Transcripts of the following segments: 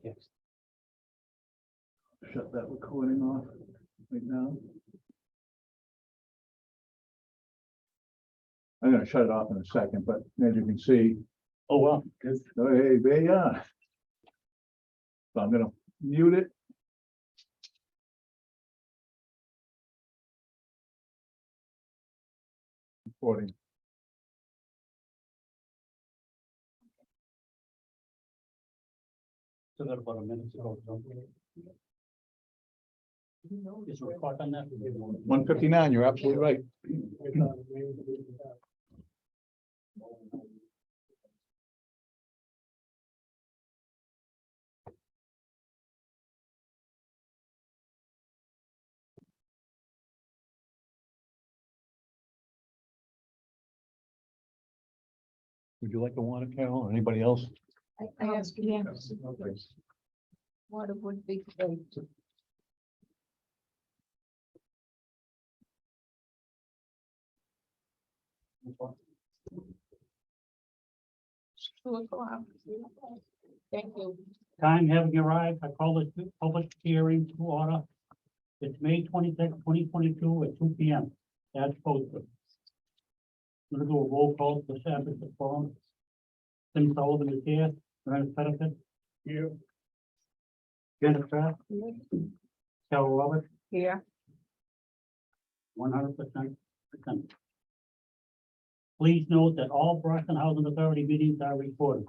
Yes. Shut that recording off right now. I'm gonna shut it off in a second, but as you can see, Oh, well. oh, hey, there you are. So I'm gonna mute it. Recording. Still got about a minute to go. Is there a clock on that? 1:59, you're absolutely right. Would you like a water, Carol, or anybody else? I asked you, Okay. what it would be great. Thank you. Time having arrived, I call this public hearing to order. It's May 26, 2022 at 2 p.m. As posted. I'm gonna do a roll call to establish the forum. Tim Sullivan is here. Miranda Pettiford. Here. Jennifer. Carol Roberts. Here, 100%. Please note that all Brockton Housing Authority meetings are recorded.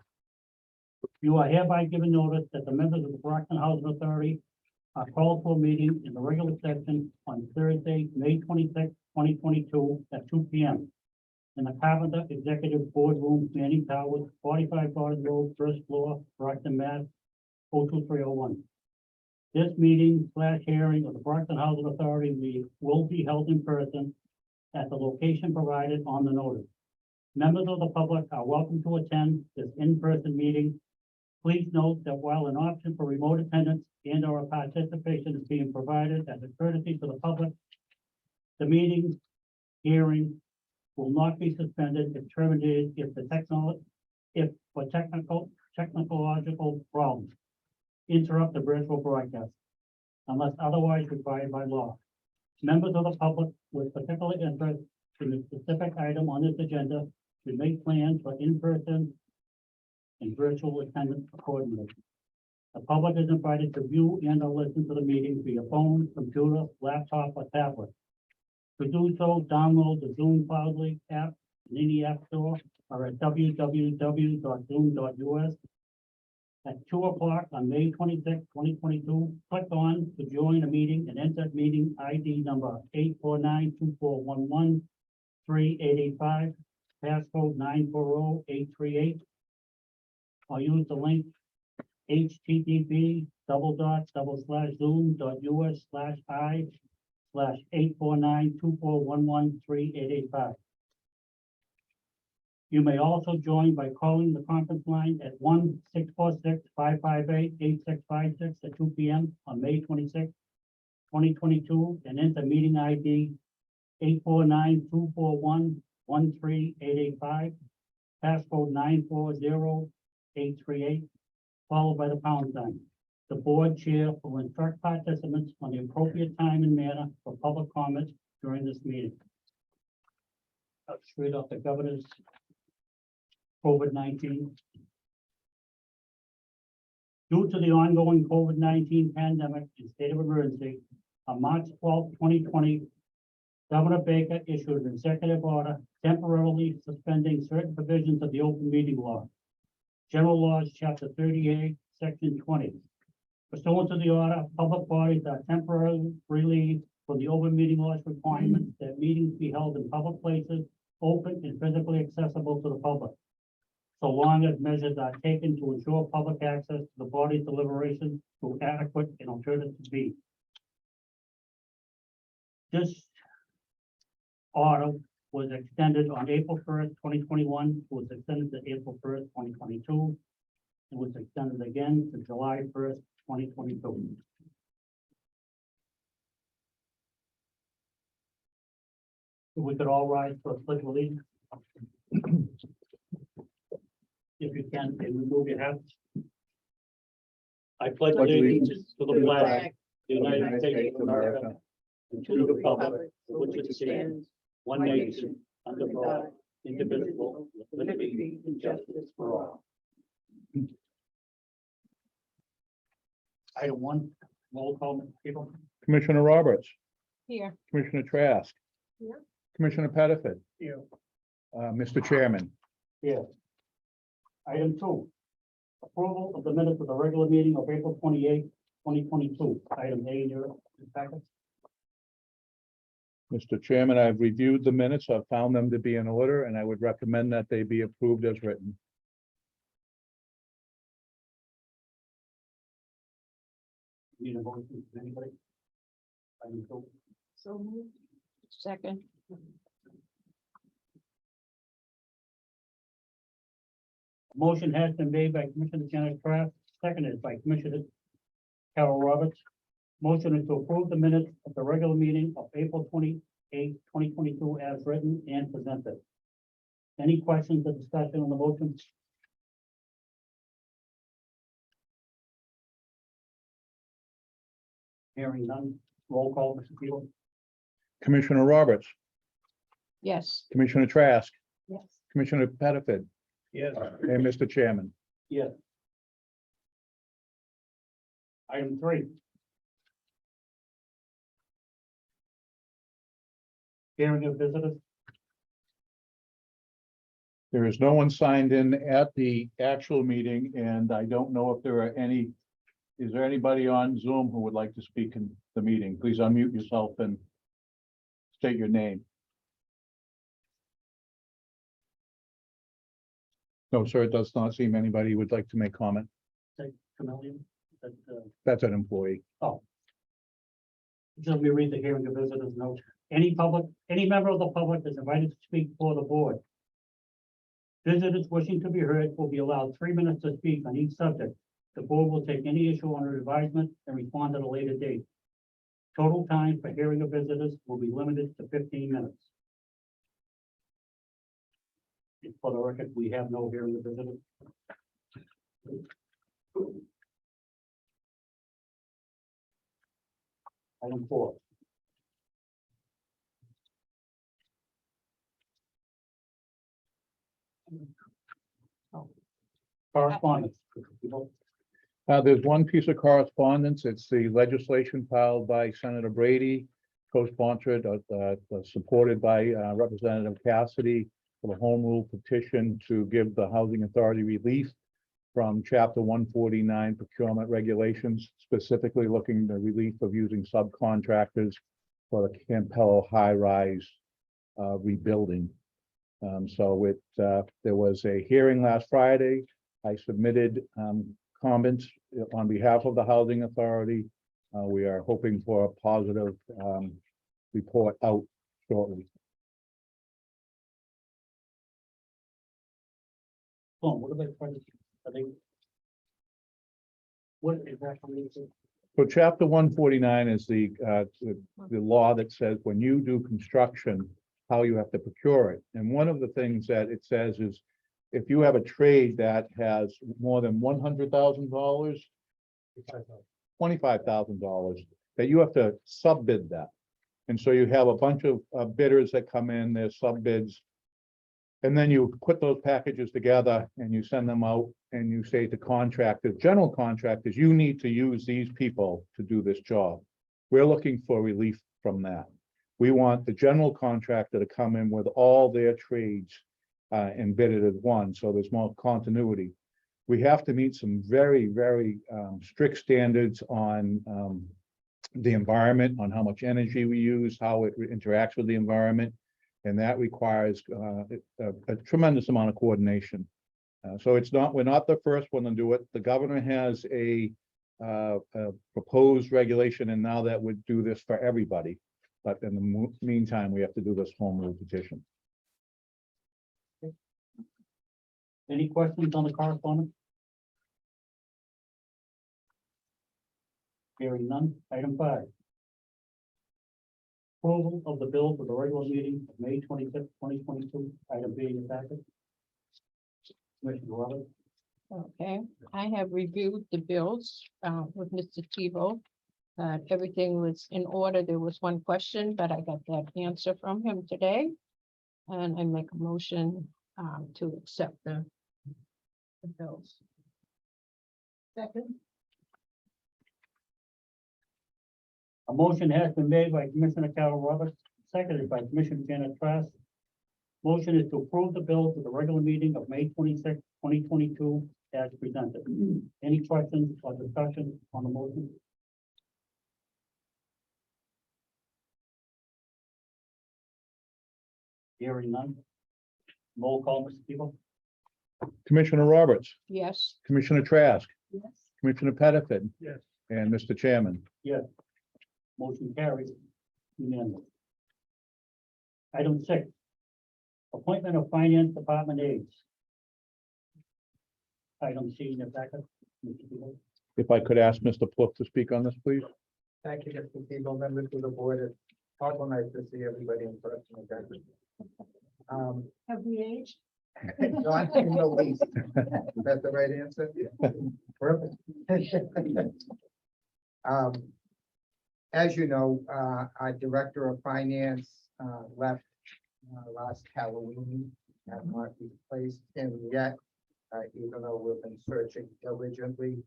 You are hereby given notice that the members of the Brockton Housing Authority are called for a meeting in the regular session on Thursday, May 26, 2022 at 2 p.m. in the Carpenter Executive Boardroom, Manning Towers, 45 Forest Road, first floor, Brockton, Mass. 02301. This meeting / hearing of the Brockton Housing Authority will be held in person at the location provided on the notice. Members of the public are welcome to attend this in-person meeting. Please note that while an option for remote attendance and/or participation is being provided as a courtesy to the public, the meeting hearing will not be suspended if terminated if for technological problems interrupt the virtual broadcast unless otherwise required by law. Members of the public with particular interest in the specific item on this agenda should make plans for in-person and virtual attendance accordingly. The public is invited to view and or listen to the meeting via phone, computer, laptop, or tablet. To do so, download the Zoom Cloudly app in any app store or at www.zoom.us. At 2 o'clock on May 26, 2022, click on to join a meeting and enter meeting ID number 849-2411-3885, passcode 940838. Or use the link http://zoom.us/i/849-2411-3885. You may also join by calling the conference line at 1-646-558-8656 at 2 p.m. on May 26, 2022, and enter meeting ID 849-241-13885, passcode 940838, followed by the pound sign. The board chair will instruct participants on the appropriate time and manner for public comments during this meeting. Straight off the governor's COVID-19. Due to the ongoing COVID-19 pandemic and state of emergency, on March 12, 2020, Governor Baker issued an executive order temporarily suspending certain provisions of the open meeting law. General Laws, Chapter 38, Section 20. Pursuant to the order, public bodies are temporarily relieved from the open meeting laws requirement that meetings be held in public places, open and physically accessible to the public, so long as measures are taken to ensure public access to the body's deliberations through adequate and alternative means. This order was extended on April 1st, 2021, was extended to April 1st, 2022, and was extended again to July 1st, 2022. If we could all rise for a pledge of allegiance. If you can, and remove your hats. I I pledge allegiance to the flag of the United States of America and to the republic for which it stands, one nation, under God, indivisible, with liberty and justice for all. Item one, roll call, people. Commissioner Roberts, Here. Commissioner Trask. Here. Commissioner Pettiford, Here. Mr. Chairman. Yes. Item two, approval of the minutes of the regular meeting of April 28th, 2022. Item A in your packet. Mr. Chairman, I've reviewed the minutes. I've found them to be in order, and I would recommend that they be approved as written. Need a motion from anybody? Item two. So moved. Second. Motion has been made by Commissioner Janet Kraft, seconded by Commissioner Carol Roberts. Motion is to approve the minutes of the regular meeting of April 28th, 2022 as written and presented. Any questions or discussion on the motion? Hearing none, roll call, Mr. Tebow. Commissioner Roberts, Yes. Commissioner Trask, Yes. Commissioner Pettiford, Yes. and Mr. Chairman. Yes. Item three. Hearing of visitors. There is no one signed in at the actual meeting, and I don't know if there are any. Is there anybody on Zoom who would like to speak in the meeting? Please unmute yourself and state your name. No, sir, it does not seem anybody would like to make comment. Chameleon, that, That's an employee. let me read the hearing of visitors note. Any member of the public is invited to speak for the board. Visitors wishing to be heard will be allowed 3 minutes to speak on each subject. The board will take any issue under advisement and respond at a later date. Total time for hearing of visitors will be limited to 15 minutes. For the record, we have no hearing of visitors. Item 4. Correspondence. There's one piece of correspondence. It's the legislation filed by Senator Brady, co-sponsored, supported by Representative Cassidy for the home rule petition to give the Housing Authority relief from Chapter 149 procurement regulations, specifically looking the relief of using subcontractors for the Campello high-rise rebuilding. There was a hearing last Friday. I submitted comments on behalf of the Housing Authority. We are hoping for a positive report out shortly. What are they? Are they? What exactly is it? So Chapter 149 is the law that says when you do construction, how you have to procure it. And one of the things that it says is if you have a trade that has more than $100,000, $25,000, that you have to subbid that. And so you have a bunch of bidders that come in, there's sub bids. And then you put those packages together and you send them out and you say to contractors, general contractors, you need to use these people to do this job. We're looking for relief from that. We want the general contractor to come in with all their trades and bid it as one, so there's more continuity. We have to meet some very, very strict standards on the environment, on how much energy we use, how it interacts with the environment. And that requires a tremendous amount of coordination. So we're not the first one to do it. The governor has a proposed regulation, and now that would do this for everybody. But in the meantime, we have to do this home rule petition. Any questions on the correspondence? Hearing none. Item 5. Approval of the bill for the regular meeting of May 26, 2022. Item B in the packet. Commissioner Roberts. Okay, I have reviewed the bills with Mr. Tebow. Everything was in order. There was one question, but I got that answer from him today. And I make a motion to accept the bills. Second. A motion has been made by Commissioner Carol Roberts, seconded by Commissioner Janet Trask. Motion is to approve the bills of the regular meeting of May 26, 2022, as presented. Any questions or discussion on the motion? Hearing none. Roll call, Mr. Tebow? Commissioner Roberts, Yes. Commissioner Trask, Yes. Commissioner Pettifat, Yes. and Mr. Chairman. Motion carries unanimous. Item 6, appointment of Finance Department aides. Item C in the packet. Mr. Tebow. If I could ask Mr. Plouffe to speak on this, please. Thank you, Mr. Tebow, members of the board. It's awful nice to see everybody in person again. Have we aged? Not in the least. Is that the right answer? Perfect. As you know, our director of finance, left, last Halloween, have not replaced him yet, even though we've been searching diligently.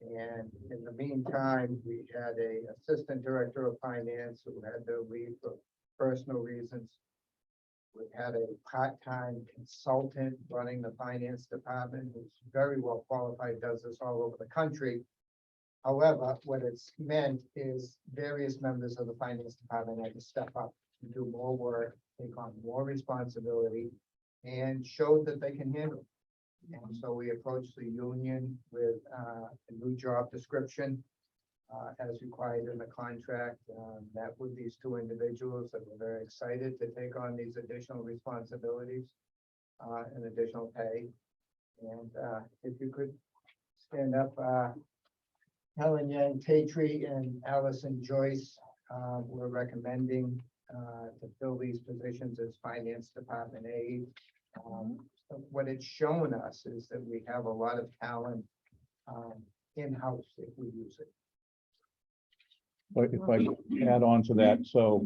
And in the meantime, we had a assistant director of finance who had to leave for personal reasons. We had a part-time consultant running the finance department, who's very well qualified, does this all over the country. However, what it's meant is various members of the finance department had to step up and do more work, take on more responsibility, and showed that they can handle it. And so we approached the union with a new job description as required in the contract. Met with these two individuals that were very excited to take on these additional responsibilities and additional pay. And if you could stand up, Helen Yang Tatry and Allison Joyce, we're recommending to fill these positions as finance department aide. What it's shown us is that we have a lot of talent in-house if we use it. But if I add on to that, so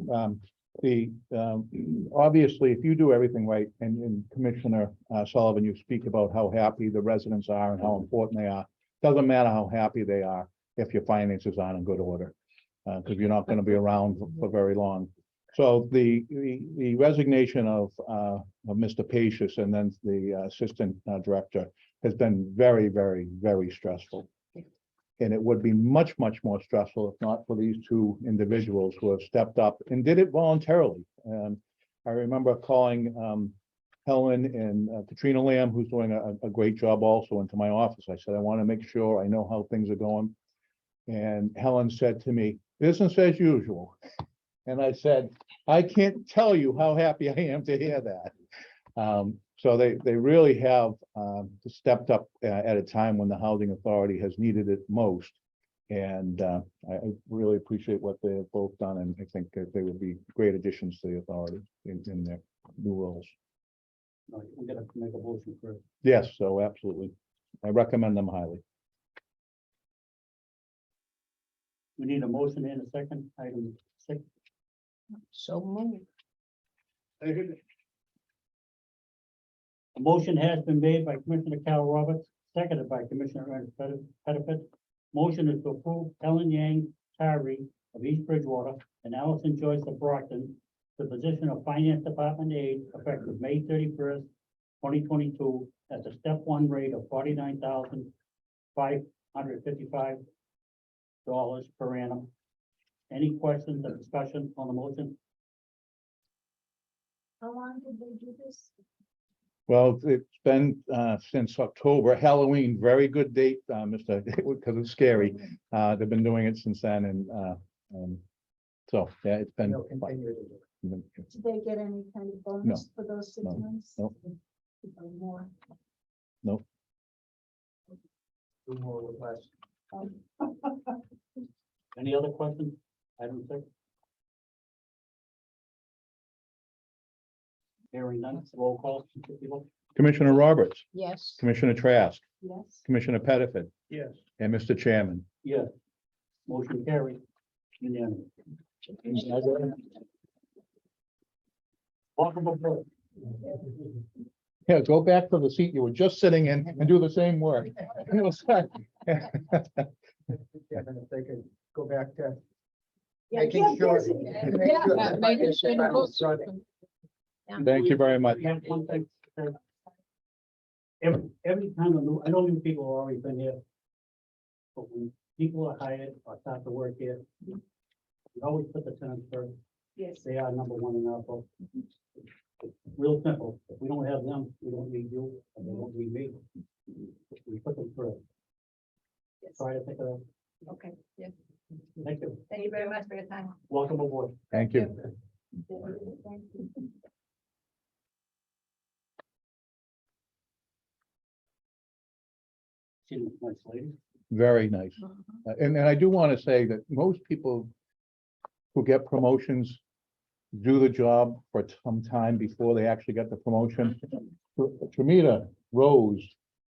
obviously, if you do everything right, and Commissioner Sullivan, you speak about how happy the residents are and how important they are. Doesn't matter how happy they are if your finances aren't in good order, because you're not going to be around for very long. So the resignation of Mr. Pacious and then the assistant director has been very, very, very stressful. And it would be much, much more stressful if not for these two individuals who have stepped up and did it voluntarily. I remember calling Helen and Katrina Lamb, who's doing a great job also, into my office. I said, I want to make sure I know how things are going. And Helen said to me, business as usual. And I said, I can't tell you how happy I am to hear that. So they really have stepped up at a time when the housing authority has needed it most. And I really appreciate what they've both done, and I think that they would be great additions to the authority in their new roles. I'm gonna make a motion for it. Yes, so absolutely. I recommend them highly. We need a motion and a second, item 6. So moved. A motion has been made by Commissioner Carol Roberts, seconded by Commissioner Ernest Pettifat. Motion is to approve Helen Yang Tyree of East Bridgewater and Allison Joyce of Brockton, the position of Finance Department aide effective May 31st, 2022, at the step 1 rate of $49,555 per annum. Any questions or discussion on the motion? How long did they do this? Well, it's been since October. Halloween, very good date, Mr. because it's scary. They've been doing it since then, and so yeah, it's been. They'll continue to do it. Did they get any kind of bonus for those 6 No, months? no. Or more? Do more with less. Any other questions? Item 6. Hearing none, roll call. Mr. Tebow. Commissioner Roberts, Yes. Commissioner Trask, Yes. Commissioner Pettiford, Yes. and Mr. Chairman. Yes. Motion carried. Unanimous. Welcome aboard. Yeah, go back to the seat you were just sitting in and do the same work. It was like- Chairman, if they could go back to Yeah, making keep sure. busy. Yeah, making sure the votes are Running. open. Thank you very much. We have one thing. Every time I know you people have already been here. But when people are hired or start to work here, we always put the tenants first. Yes. They are number one in our book. Real simple. If we don't have them, we don't need you, and they don't need me. We put them first. Yes. Try to think of, Okay, yeah. thank you. Thank you very much for your time. Welcome aboard. Thank you. Thank you. She's a nice lady. Very nice. And I do want to say that most people who get promotions do the job for some time before they actually get the promotion. Tramita Rose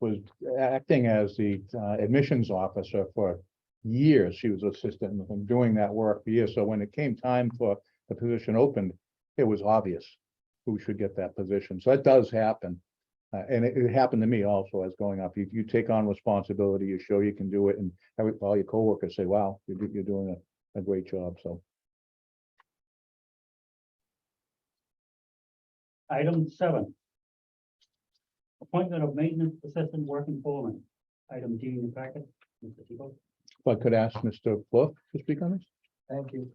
was acting as the admissions officer for years. She was assistant and doing that work for years. So when it came time for the position opened, it was obvious who should get that position. So that does happen. And it happened to me also as going up. You take on responsibility, you show you can do it, and all your coworkers say, wow, you're doing a great job. So Item 7. Appointment of maintenance assistant working foreman. Item D in your packet. Mr. Tebow. if I could ask Mr. Bluff to speak on this? Thank you.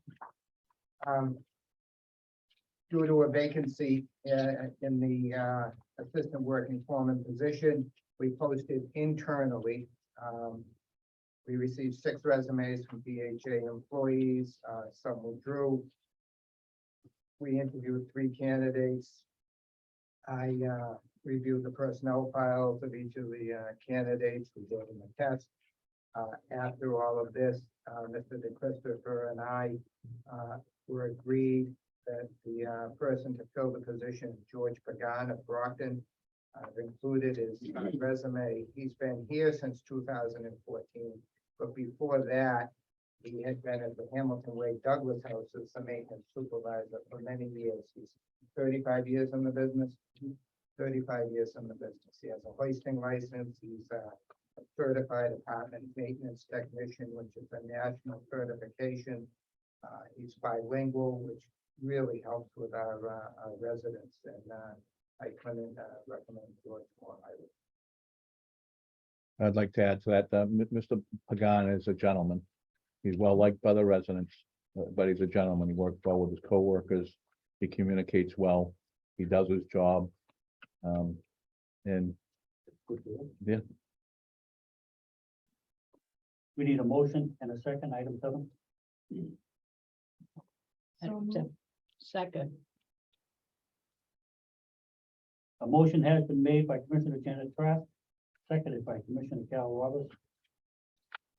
Due to a vacancy in the assistant working foreman position, we posted internally. We received 6 resumes from BHA employees, some withdrew. We interviewed 3 candidates. I reviewed the personnel files of each of the candidates. We gave them a test. After all of this, Mr. DeChristopher and I were agreed that the person to fill the position, George Pagan of Brockton, included his resume. He's been here since 2014, but before that, he had been at the Hamilton Way Douglas House as the maintenance supervisor for many years. He's 35 years in the business. 35 years in the business. He has a hoisting license. He's a certified apartment maintenance technician, which is a national certification. He's bilingual, which really helps with our residents, and I couldn't recommend George more highly. I'd like to add to that, Mr. Pagan is a gentleman. He's well liked by the residents, but he's a gentleman. He works well with his coworkers. He communicates well. He does his job. And Good to hear. yeah, We need a motion and a second, item 7. Second. A motion has been made by Commissioner Janet Trask, seconded by Commissioner Carol Roberts.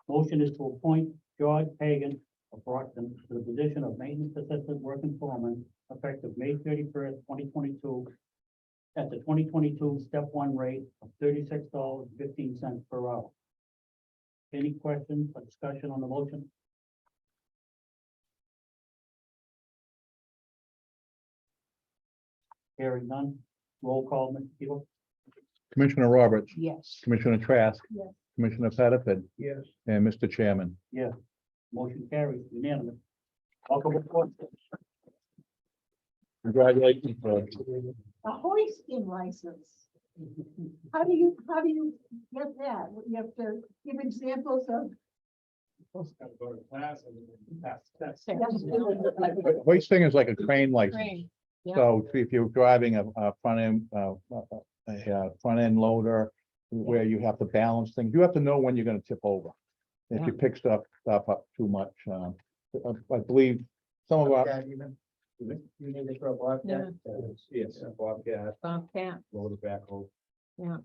Motion is to appoint George Hagan of Brockton to the position of maintenance assistant working foreman effective May 31st, 2022 at the 2022 step 1 rate of $36.15 per hour. Any questions or discussion on the motion? Hearing none, roll call, Mr. Tebow. Commissioner Roberts, Yes. Commissioner Trask, Yes. Commissioner Pettiford, Yes. and Mr. Chairman. Motion carries unanimous. Welcome aboard. Congratulations, Fred. A hoisting license. How do you get that? You have to give examples of. Hoisting is like a crane license. Crane. Yeah. So if you're driving a front end loader where you have to balance things, you have to know when you're gonna tip over. If you pick stuff up too much, I believe some of our, Bobcat even? You need it for a bobcat? Yes, Bobcat, Bobcat, loader backhoe. yeah.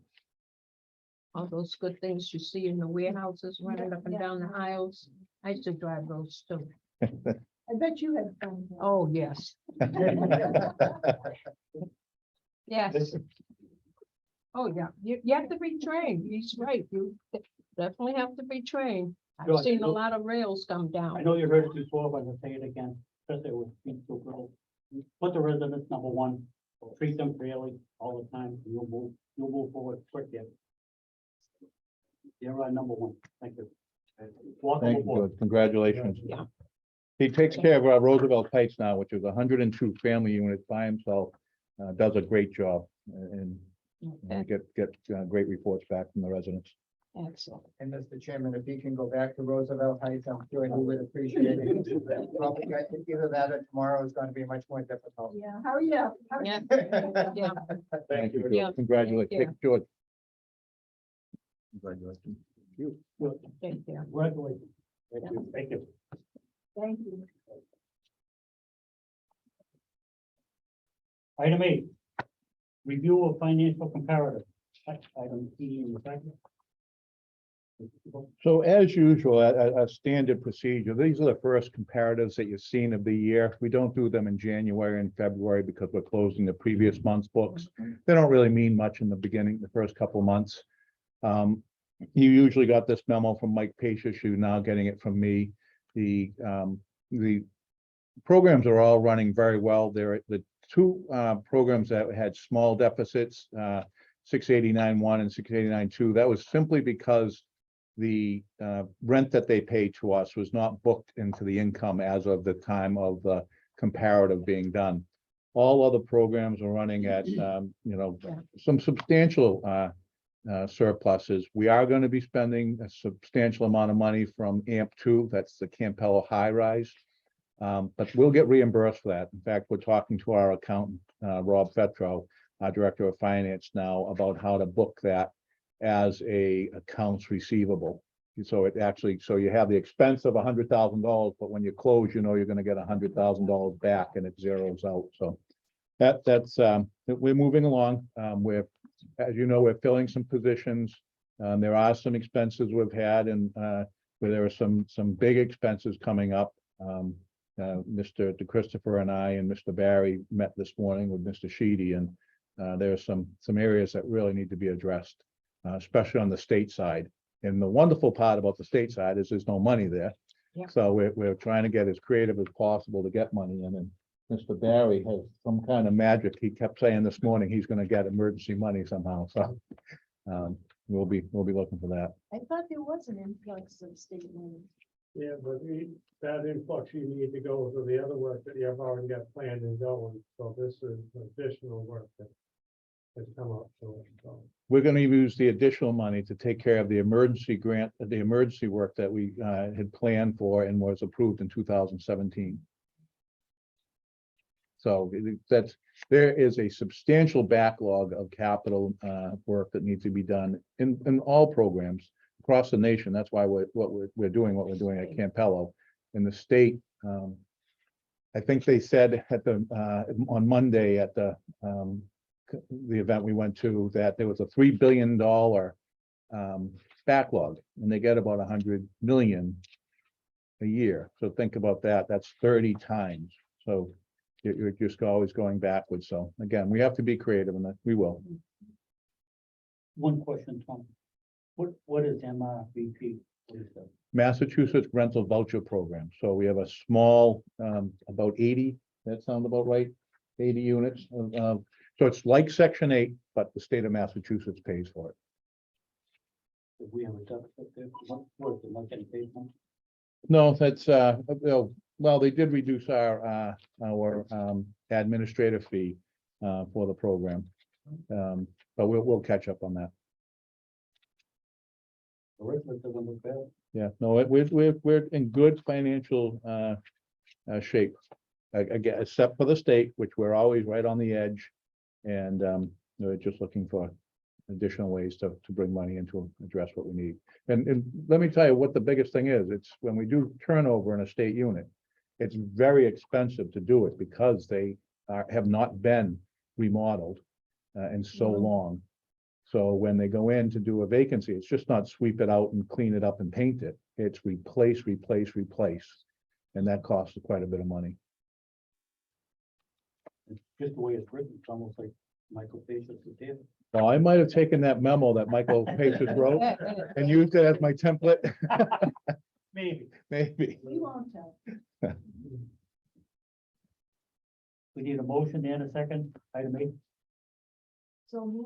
All those good things you see in the warehouses running up and down the aisles. I used to drive those too. I bet you had fun. Oh, yes. Yes. Oh, yeah, you have to be trained. He's right. You definitely have to be trained. Sure, I've seen a sure. lot of rails come I down. know you heard it before, but I'll say it again, especially with people girls. Put the residents number one, treat them fairly all the time, and you'll move forward quick here. You're number one, thank you. Welcome Thank you, aboard. George. Congratulations. Yeah. He takes care of our Roosevelt Heights now, which is 102 family units by himself. Does a great job and Okay, get great reports back from the residents. excellent. And Mr. Chairman, if he can go back to Roosevelt Heights, I'm sure he would appreciate it. Probably either that or tomorrow is going to be much more difficult. Yeah, hurry up. hurry Yeah, up. yeah. Thank you, Yeah, George. Congratulations. thank you. Hey, George. Congratulations. Thank you. Congratulations. Thank you. Thank you. Thank you. Item 8, review of financial comparative. Item E in the second. So as usual, a standard procedure, these are the first comparatives that you've seen of the year. We don't do them in January and February because we're closing the previous month's books. They don't really mean much in the beginning, the first couple of months. You usually got this memo from Mike Pacious, you're now getting it from me. The programs are all running very well. There are the two programs that had small deficits, 689-1 and 689-2. That was simply because the rent that they paid to us was not booked into the income as of the time of the comparative being done. All other programs are running at some substantial surpluses. We are going to be spending a substantial amount of money from AMP2, that's the Campello high rise. But we'll get reimbursed for that. In fact, we're talking to our accountant, Rob Fetro, our director of finance now, about how to book that as a accounts receivable. So it actually, so you have the expense of $100,000, but when you close, you know you're going to get $100,000 back and it zeroes out. So that's we're moving along. We're, as you know, we're filling some positions. There are some expenses we've had, and where there are some big expenses coming up. Mr. DeChristopher and I and Mr. Barry met this morning with Mr. Sheedy, and there are some areas that really need to be addressed, especially on the state side. And the wonderful part about the state side is there's no money there. Yeah. So we're trying to get as creative as possible to get money in. And Mr. Barry has some kind of magic. He kept saying this morning he's going to get emergency money somehow. So we'll be looking for that. I thought there was an influx of state money. Yeah, but that influx, you need to go to the other work that you have already got planned and going, so this is additional work that has come up, so. We're going to use the additional money to take care of the emergency grant, the emergency work that we had planned for and was approved in 2017. So there is a substantial backlog of capital work that needs to be done in all programs across the nation. That's why we're doing what we're doing at Campello. In the state, I think they said at the on Monday at the event we went to that there was a $3 billion backlog, and they get about 100 million a year. So think about that. That's 30 times. So you're just always going backwards. So again, we have to be creative, and that we will. One question, Tom. What is MRVP? What is that? Massachusetts Rental Voucher Program. So we have a small, about 80, that sound about right? 80 units. So it's like Section 8, but the state of Massachusetts pays for it. Do we have a deficit there? What is it, like any paid one? No, that's, well, they did reduce our administrative fee for the program. But we'll catch up on that. The rest of it doesn't look bad. Yeah, no, we're in good financial shape. Again, except for the state, which we're always right on the edge. And we're just looking for additional ways to bring money in to address what we need. And let me tell you what the biggest thing is. It's when we do turnover in a state unit, it's very expensive to do it because they have not been remodeled in so long. So when they go in to do a vacancy, it's just not sweep it out and clean it up and paint it. It's replace. And that costs quite a bit of money. It's just the way it's written, it's almost like Michael Pacious is here. Well, I might have taken that memo that Michael Paces wrote and used it as my template, Maybe. maybe. We won't tell. We need a motion and a second, item 8. So move.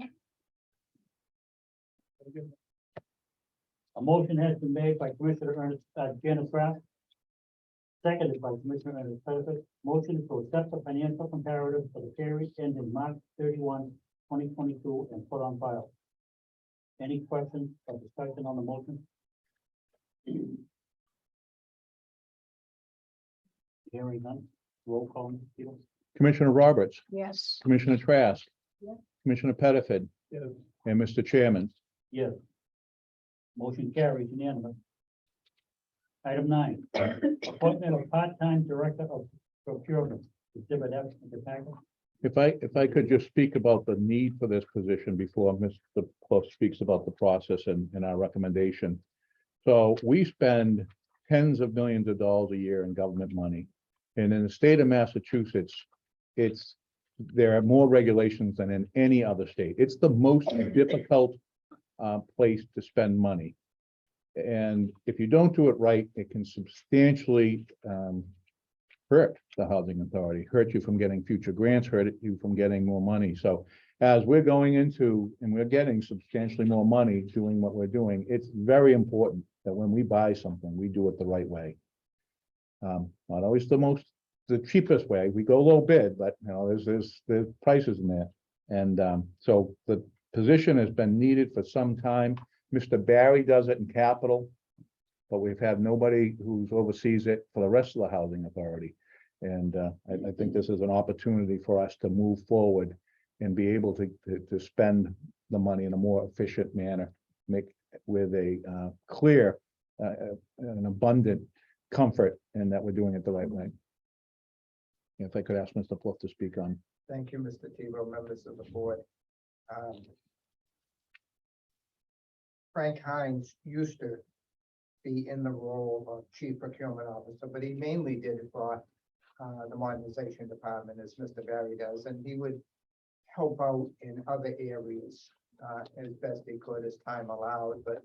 A motion has been made by Commissioner Ernest, Janice Kraft. Seconded by Commissioner Ernest Pettifat. Motion to accept the financial comparative for the period ending March 31, 2022, and put on file. Any questions or discussion on the motion? Hearing none, roll call, Mr. Steele. Commissioner Roberts, Yes, Commissioner Trask. Yes. Commissioner Pettifat. Yes. And Mr. Chairman. Yes. Motion carries unanimous. Item 9, appointment of part-time director of procurement. Exhibit F in the packet. If I could just speak about the need for this position before Mr. Clough speaks about the process and our recommendation. So we spend tens of millions of dollars a year in government money. And in the state of Massachusetts, there are more regulations than in any other state. It's the most difficult place to spend money. And if you don't do it right, it can substantially hurt the housing authority, hurt you from getting future grants, hurt you from getting more money. So as we're going into, and we're getting substantially more money doing what we're doing, it's very important that when we buy something, we do it the right way. Not always the cheapest way. We go low bid, but you know, there's prices in there. And so the position has been needed for some time. Mr. Barry does it in capital, but we've had nobody who's oversees it for the rest of the housing authority. And I think this is an opportunity for us to move forward and be able to spend the money in a more efficient manner, make with a clear and abundant comfort in that we're doing it the right way. If I could ask Mr. Clough to speak on. Thank you, Mr. Tebow, members of the board. Frank Hines used to be in the role of chief procurement officer, but he mainly did it for the modernization department, as Mr. Barry does, and he would help out in other areas as best he could as time allowed, but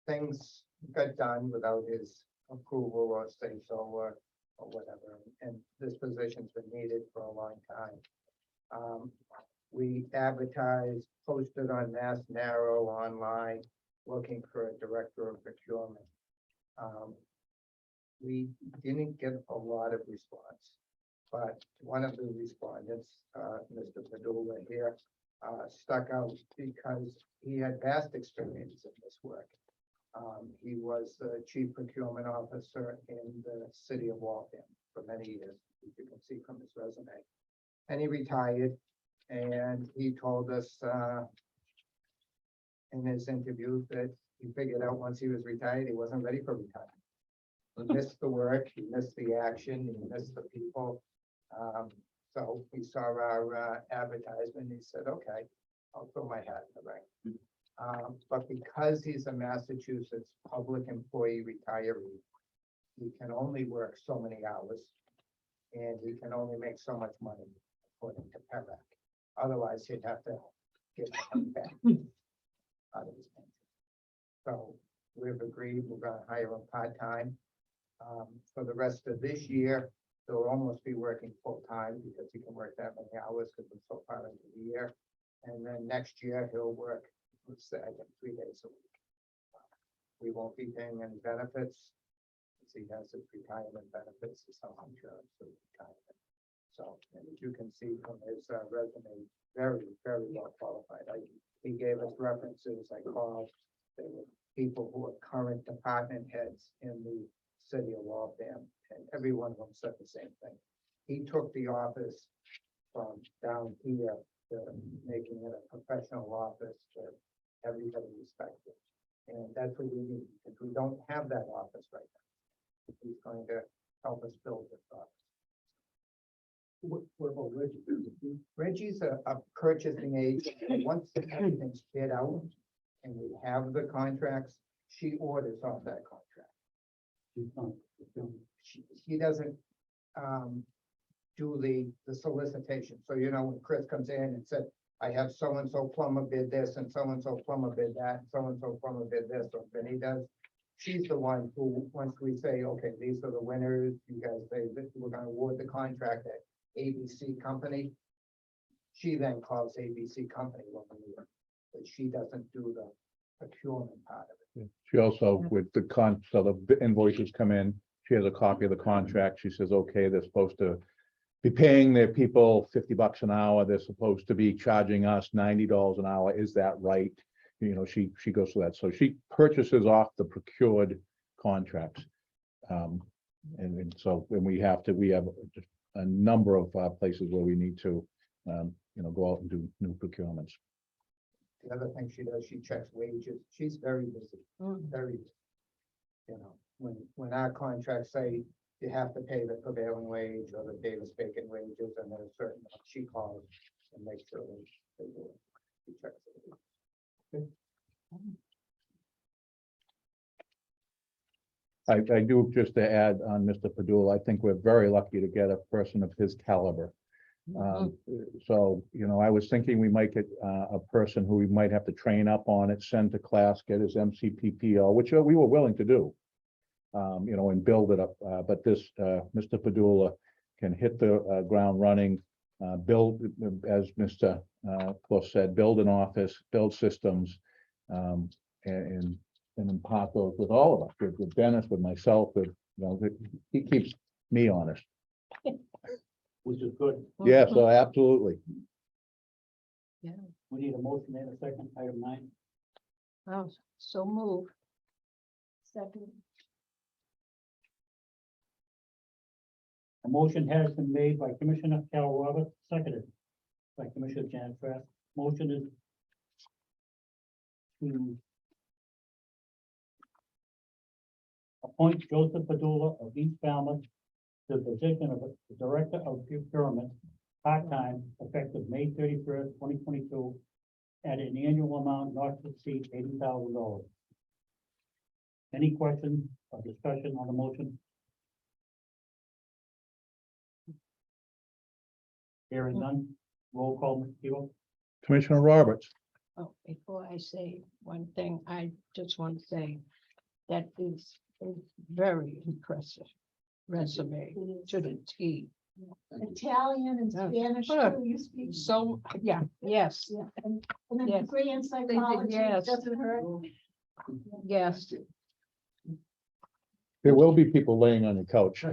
things got done without his approval or say so or whatever, and this position's been needed for a long time. We advertised, posted on Mass Narrow online, looking for a director of procurement. We didn't get a lot of response, but one of the respondents, Mr. Padula here, stuck out because he had vast experience in this work. He was the chief procurement officer in the city of Waltham for many years, as you can see from his resume. And he retired, and he told us in his interview that he figured out once he was retired, he wasn't ready for retirement. He missed the work, he missed the action, he missed the people. So he saw our advertisement, he said, okay, I'll throw my hat in the ring. But because he's a Massachusetts public employee retiree, he can only work so many hours, and he can only make so much money according to PERAC. Otherwise, he'd have to get money back out of his pension. So we've agreed we're going to hire him part-time. For the rest of this year, he'll almost be working full-time because he can work that many hours because we're so far into the year. And then next year, he'll work, let's say, 3 days a week. We won't be paying any benefits. He has his retirement benefits, his health insurance, for retirement. So, and as you can see from his resume, very, very well qualified. He gave us references. I called. There were people who are current department heads in the city of Waltham, and every one of them said the same thing. He took the office from down here to making it a professional office that everybody respected. And that's what we need, because we don't have that office right now. He's going to help us build this office. What about Reggie? Reggie's a purchasing agent. Once everything's bid out and we have the contracts, she orders off that contract. He doesn't do the solicitation. So, you know, when Chris comes in and said, I have so-and-so plumber bid this and so-and-so plumber bid that, so-and-so plumber bid this, or Benny does. She's the one who, once we say, okay, these are the winners, you guys say that we're gonna award the contract at ABC Company. She then calls ABC Company when we, but she doesn't do the procurement part of it. She also, with the so the invoices come in, she has a copy of the contract. She says, okay, they're supposed to be paying their people $50 an hour. They're supposed to be charging us $90 an hour. Is that right? You know, she goes through that. So she purchases off the procured contracts. And so when we have just a number of places where we need to, you know, go out and do new procurements. The other thing she does, she checks wages. She's very busy, very busy. You know, when our contracts say you have to pay the prevailing wage or the Davis Bacon wages, and there's certain, she calls and makes sure they do it. She checks it. I do, just to add on Mr. Padula, I think we're very lucky to get a person of his caliber. So, you know, I was thinking we might get a person who we might have to train up on it, send to class, get his MCPPO, which we were willing to do. You know, and build it up. But this, Mr. Padula can hit the ground running, build, as Mr. Close said, build an office, build systems, and impart those with all of us, with Dennis, with myself, with, you know, he keeps me honest. Which is good. Yeah, so absolutely. We need a motion in a second, item 9. Oh, so move. Second, A motion has been made by Commissioner Carol Roberts, seconded by Commissioner Janet Trask. Motion is to appoint Joseph Padula of East Falmouth to the position of the Director of Procurement, part-time, effective May 31st, 2022, at an annual amount not to exceed $80,000. Any questions or discussion on the motion? Hearing none, roll call, Mr. Tebow. Commissioner Roberts, Oh, before I say one thing, I just want to say that is a very impressive resume to the T. Italian and Yeah. Spanish Good. too, you speak. So, yeah, yes, Yeah, and then Yes. degree in psychology, yes. doesn't hurt. yes. there will be people laying on your couch.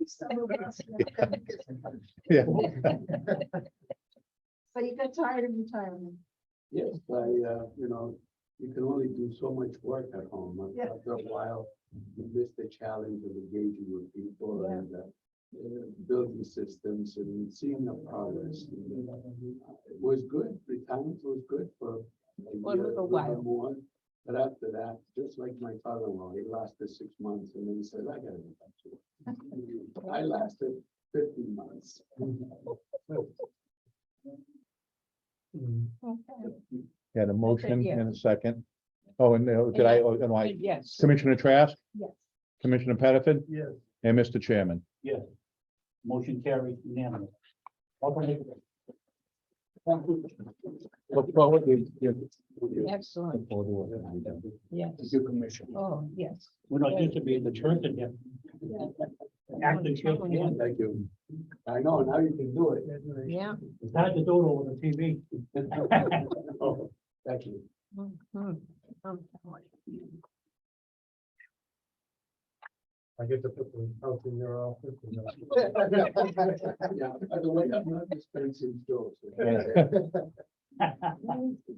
Some of us, yeah. Yeah. So you got tired of retirement. Yes, you know, you can only do so much work at home. Yeah. After a while, you miss the challenge of engaging with people Yeah. and building systems and seeing the progress. It was good. Retirement was good for For a little while. more. But after that, just like my father-in-law, he lasted 6 months and then he said, I gotta go back to it. I lasted 15 months. Okay. Had a motion yes. and a second. Oh, and did I, oh, no, I, Yes. Commissioner Trask, Yes. Commissioner Pettiford, Yes. and Mr. Chairman. Yes. Motion carries unanimous. Okay. Look forward to. Excellent. Yes. Your commission. Oh, yes. We're not used to being the church again. Actually, Yeah. Thank you. I know, now you can do it. Yeah. it's hard to do it over the TV. Oh, thank you. Mhm. I get to put the house in your office. Yeah, by the way, I'm not dispensing stores.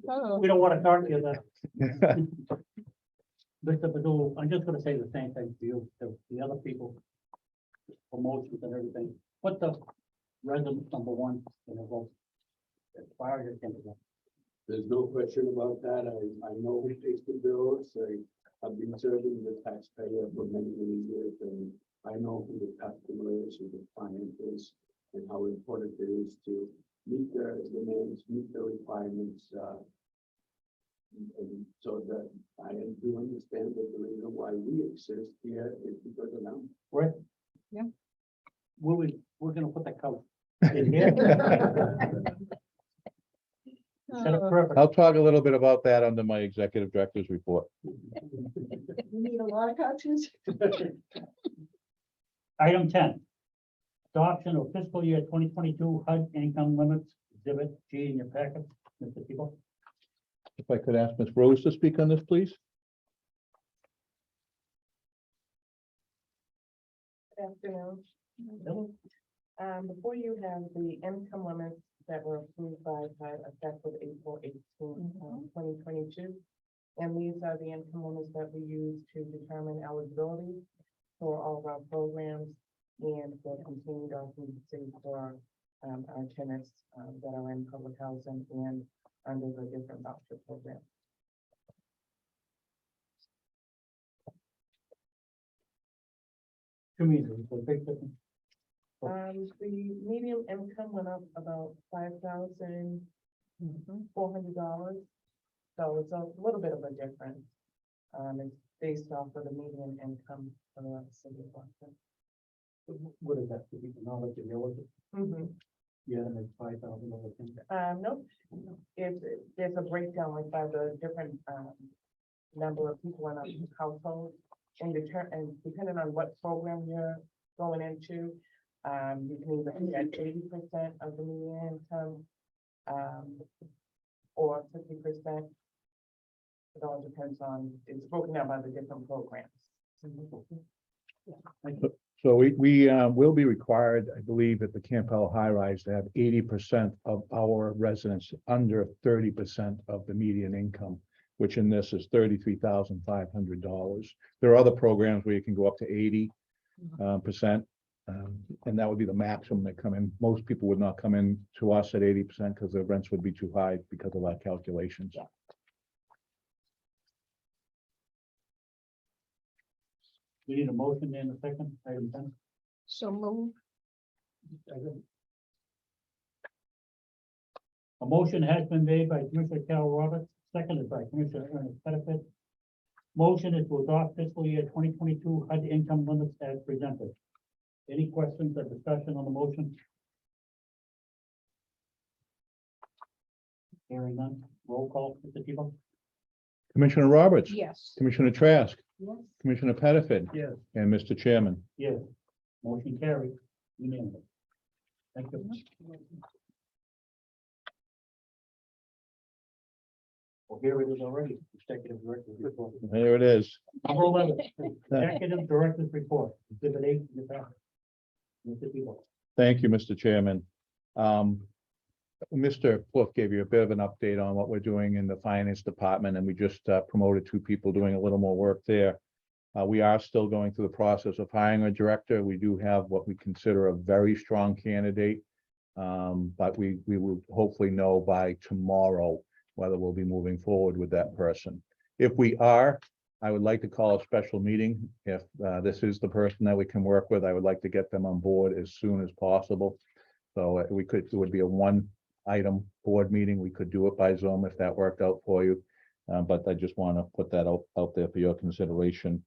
Oh, We don't want to talk to you then. Mr. Badul, I'm just gonna say the same thing to you, to the other people. Promotions and everything. Put the resident number 1 in the vote. As far as you can. There's no question about that. I know who pays the bills. I've been serving the taxpayer for many, many years, and I know who the customer is, who the client is, and how important it is to meet their demands, meet their requirements. And so that I do understand that the reason why we exist here is because of them. Right? Yeah. We're gonna put the couch. Set it perfect. I'll talk a little bit about that under my executive director's report. You need a lot of coaches. Item 10. Adoption of fiscal year 2022 HUD income limits, exhibit G in your packet, Mr. People. If I could ask Ms. Rose to speak on this, please. Good afternoon. Before you have the income limits that were approved by HUD effective April 18, 2022. And these are the income limits that we use to determine eligibility for all of our programs and for continued occupancy for our tenants that are in public housing and under the different voucher programs. Two meters, a big difference. The median income went up about $5,400. So it's a little bit of a difference. It's based off of the median income for the city of Brockton. What is that, to be the knowledge of yours? Yeah, and it's $5,000. Nope, there's a breakdown like by the different, number of people in a household. And depending on what program you're going into, you can either get 80% of the median income, or 50%. It all depends on, it's broken down by the different programs. So we will be required, I believe, at the Campbell High Rise to have 80% of our residents under 30% of the median income, which in this is $33,500. There are other programs where you can go up to 80%. And that would be the maximum that come in. Most people would not come in to us at 80% because their rents would be too high because of our calculations. We need a motion in a second, item 10. So move. A motion has been made by Commissioner Carol Roberts, seconded by Commissioner Ernest Pettifat. Motion is to adopt fiscal year 2022 HUD income limits as presented. Any questions or discussion on the motion? Hearing none, roll call, Mr. Tebow? Commissioner Roberts. Yes. Commissioner Trask. Yes. Commissioner Pettifat. Yes. And Mr. Chairman. Yes. Motion carried. Unanimous. Thank you. Well, here it is already, Executive Director's report. There it is. Number 11, Executive Director's report, exhibit 8 in the packet. Mr. Tebow. Thank you, Mr. Chairman. Mr. Plouffe gave you a bit of an update on what we're doing in the finance department, and we just promoted 2 people doing a little more work there. We are still going through the process of hiring a director. We do have what we consider a very strong candidate. But we will hopefully know by tomorrow whether we'll be moving forward with that person. If we are, I would like to call a special meeting. If this is the person that we can work with, I would like to get them on board as soon as possible. So it would be a 1-item board meeting. We could do it by Zoom if that worked out for you. But I just want to put that out there for your consideration.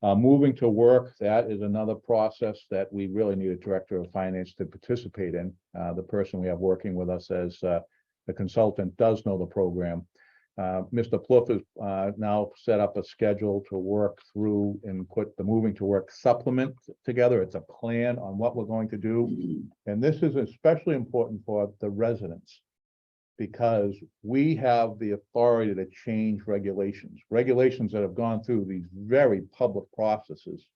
Moving to work, that is another process that we really need a director of finance to participate in. The person we have working with us as the consultant does know the program. Mr. Plouffe has now set up a schedule to work through and put the moving to work supplement together. It's a plan on what we're going to do. And this is especially important for the residents because we have the authority to change regulations that have gone through these very public processes.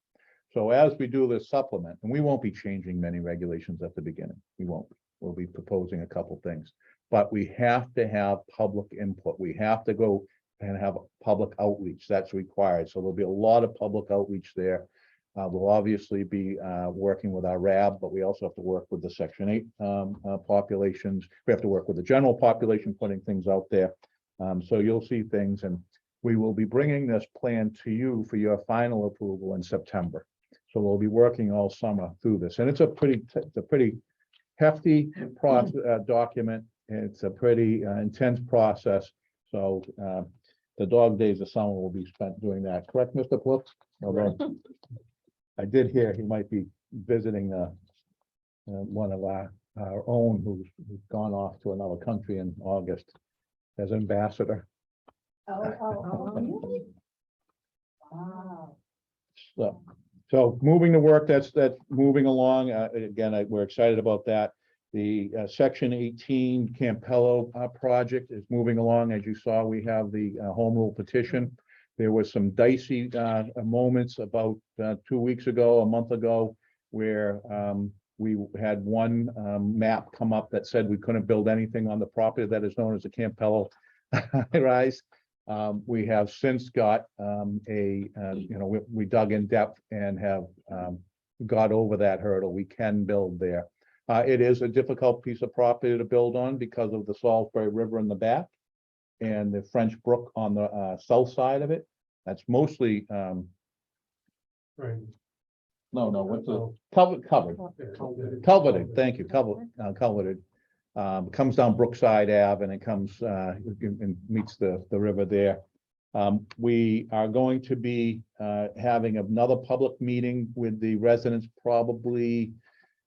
So as we do this supplement, and we won't be changing many regulations at the beginning, we won't. We'll be proposing a couple things. But we have to have public input. We have to go and have public outreach. That's required. So there'll be a lot of public outreach there. We'll obviously be working with our RAB, but we also have to work with the Section 8 populations. We have to work with the general population, putting things out there. So you'll see things, and we will be bringing this plan to you for your final approval in September. So we'll be working all summer through this, and it's a pretty hefty document. It's a pretty intense process. So the dog days of summer will be spent doing that. Correct, Mr. Plouffe? Although I did hear he might be visiting one of our our own, who's gone off to another country in August as ambassador. Really? Wow. So moving the work, that's moving along. Again, we're excited about that. The Section 18 Campello project is moving along. As you saw, we have the home rule petition. There was some dicey moments about 2 weeks ago, a month ago, where we had one map come up that said we couldn't build anything on the property that is known as the Campello rise. We have since got we dug in depth and have got over that hurdle. We can build there. It is a difficult piece of property to build on because of the Salisbury River in the back and the French Brook on the south side of it. That's mostly Right. what's the Oh, covered. yeah. Culverted, thank you, culverted. Comes down Brookside Ave and it comes and meets the river there. We are going to be having another public meeting with the residents probably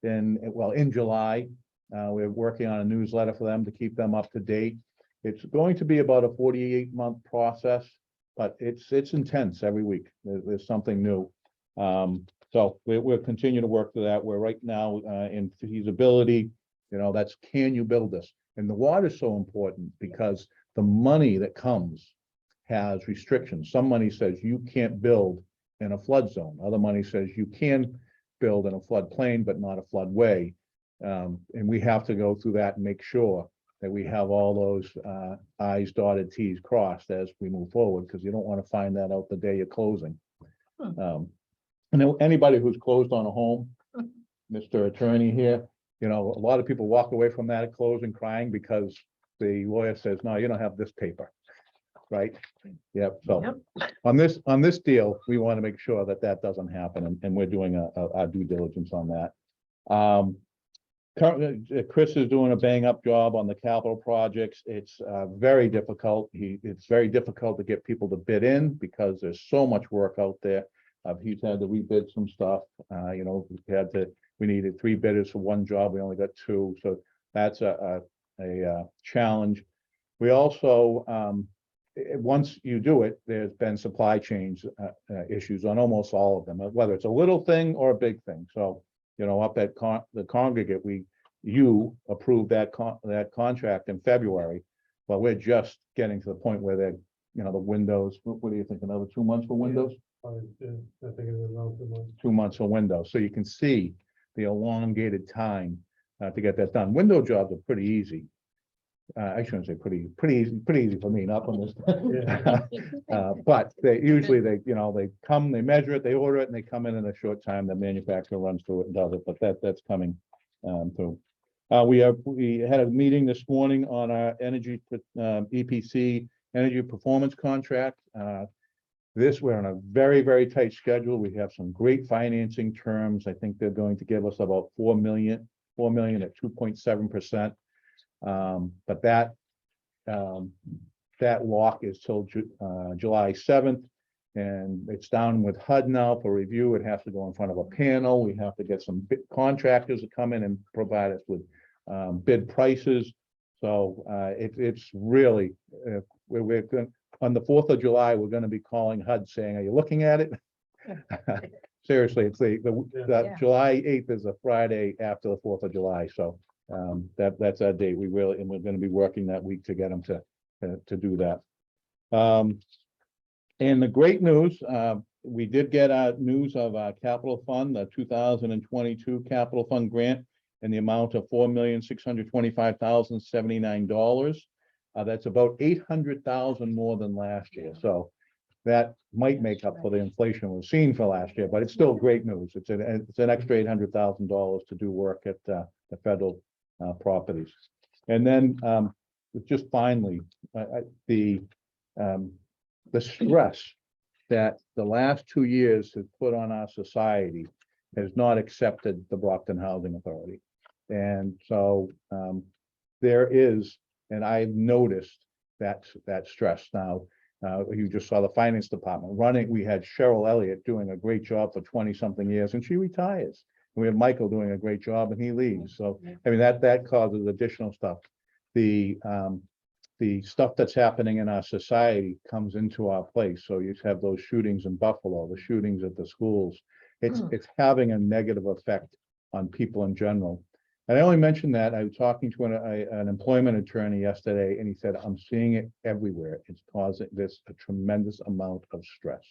in July. We're working on a newsletter for them to keep them up to date. It's going to be about a 48-month process, but it's intense every week. There's something new. So we'll continue to work through that. We're right now in feasibility. That's, can you build this? And the water is so important because the money that comes has restrictions. Some money says you can't build in a flood zone. Other money says you can build in a floodplain, but not a floodway. And we have to go through that and make sure that we have all those I's dotted, T's crossed as we move forward, because you don't want to find that out the day you're closing. And then anybody who's closed on a home, Mr. Attorney here, a lot of people walk away from that at closing crying because the lawyer says, no, you don't have this paper. Right? Yep. So on this deal, we want to make sure that doesn't happen, and we're doing our due diligence on that. Currently, Chris is doing a bang up job on the capital projects. It's very difficult. It's very difficult to get people to bid in because there's so much work out there. He's had to rebid some stuff. We needed 3 bidders for one job. We only got 2, so that's a challenge. We also, once you do it, there's been supply chains issues on almost all of them, whether it's a little thing or a big thing. So, up at the congregate, you approved that contract in February, but we're just getting to the point where they're, the windows, what do you think, another 2 months for windows? I think it was around 2 months. 2 months for windows. So you can see the elongated time to get that done. Window jobs are pretty easy. I shouldn't say pretty easy for me, not from this. But they come, they measure it, they order it, and they come in a short time. The manufacturer runs through it and does it, but that's coming through. We had a meeting this morning on our energy EPC energy performance contract. We're on a very, very tight schedule. We have some great financing terms. I think they're going to give us about $4 million at 2.7%. But that lock is till July 7th, and it's down with HUD now for review. It has to go in front of a panel. We have to get some contractors to come in and provide us with bid prices. So it's really we're going on the 4th of July. We're going to be calling HUD saying, "Are you looking at it?" Seriously, it's the July 8th is a Friday after the 4th of July. So that's our date. We're going to be working that week to get them to do that. And the great news, we did get news of our capital fund, the 2022 capital fund grant in the amount of $4,625,079. That's about $800,000 more than last year. So that might make up for the inflation we've seen for last year, but it's still great news. It's an extra $800,000 to do work at the federal properties. And then just finally, the stress that the last 2 years has put on our society has not accepted the Brockton Housing Authority. And so there is, and I've noticed that stress now. You just saw the finance department running. We had Cheryl Elliott doing a great job for 20-something years, and she retires. We have Michael doing a great job and he leaves. So, I mean, that causes additional stuff. The stuff that's happening in our society comes into our place. So you have those shootings in Buffalo, the shootings at the schools. It's having a negative effect on people in general. And I only mentioned that, I was talking to an employment attorney yesterday, and he said, I'm seeing it everywhere. It's causing this a tremendous amount of stress.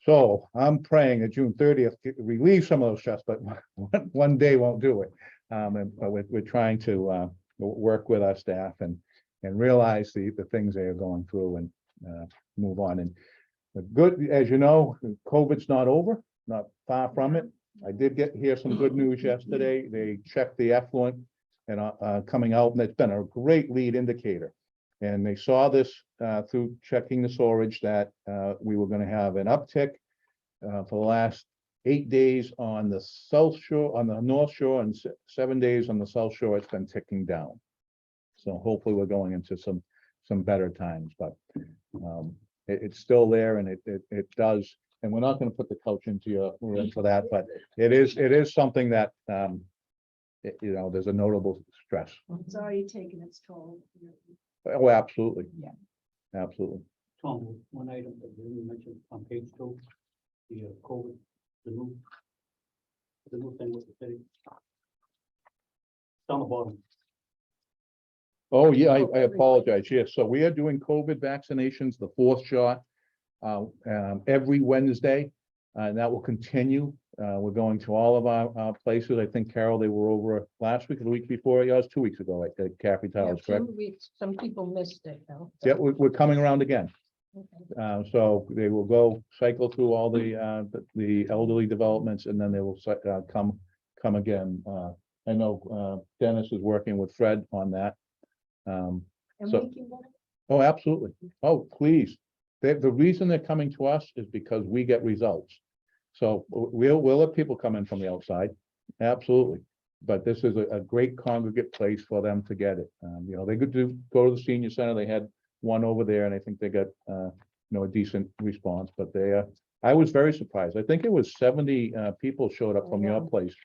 So I'm praying that June 30th relieve some of those stress, but one day won't do it. But we're trying to work with our staff and realize the things they are going through and move on. And the good, as you know, COVID's not over, not far from it. I did hear some good news yesterday. They checked the effluent and coming out, and it's been a great lead indicator. And they saw this through checking the storage that we were going to have an uptick for the last 8 days on the south shore, on the north shore, and 7 days on the south shore. It's been ticking down. So hopefully we're going into some better times, but it's still there, and it does. And we're not going to put the couch into your room for that, but it is something that there's a notable stress. It's already taken its toll. Oh, absolutely. Yeah. Absolutely. Tom, one item that you mentioned on page 2, the COVID, the new thing with the city. Down the bottom. Oh, yeah, I apologize. Yes, so we are doing COVID vaccinations, the 4th shot, every Wednesday, and that will continue. We're going to all of our places. I think, Carol, they were over last week or the week before. Yeah, it was 2 weeks ago, like Caffrey Yeah, Towers, correct? 2 weeks. Some people missed it though. Yeah, we're coming around again. Okay. So they will go cycle through all the elderly developments, and then they will come again. I know Dennis is working with Fred on that. And So- we can get it. Oh, absolutely. Oh, please. The reason they're coming to us is because we get results. So we'll let people come in from the outside. Absolutely. But this is a great congregate place for them to get it. They could go to the senior center. They had one over there, and I think they got a decent response, but I was very surprised. I think it was 70 people showed up from your place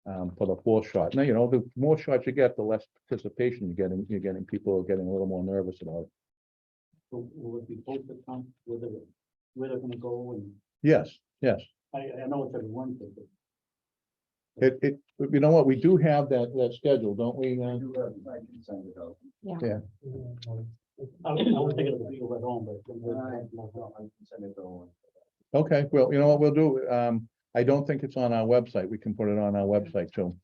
for the 4th shot. Now, the more shots you get, the less participation you're getting. People are getting a little more nervous about it. So will it be posted, Tom, where they're gonna go, and Yes. I know it's every Wednesday, but You know what? We do have that schedule, don't we? I do have, I can send it out. I was thinking of the people at home, but. I can send it over. Okay, well, you know what we'll do? I don't think it's on our website. We can put it on our website too.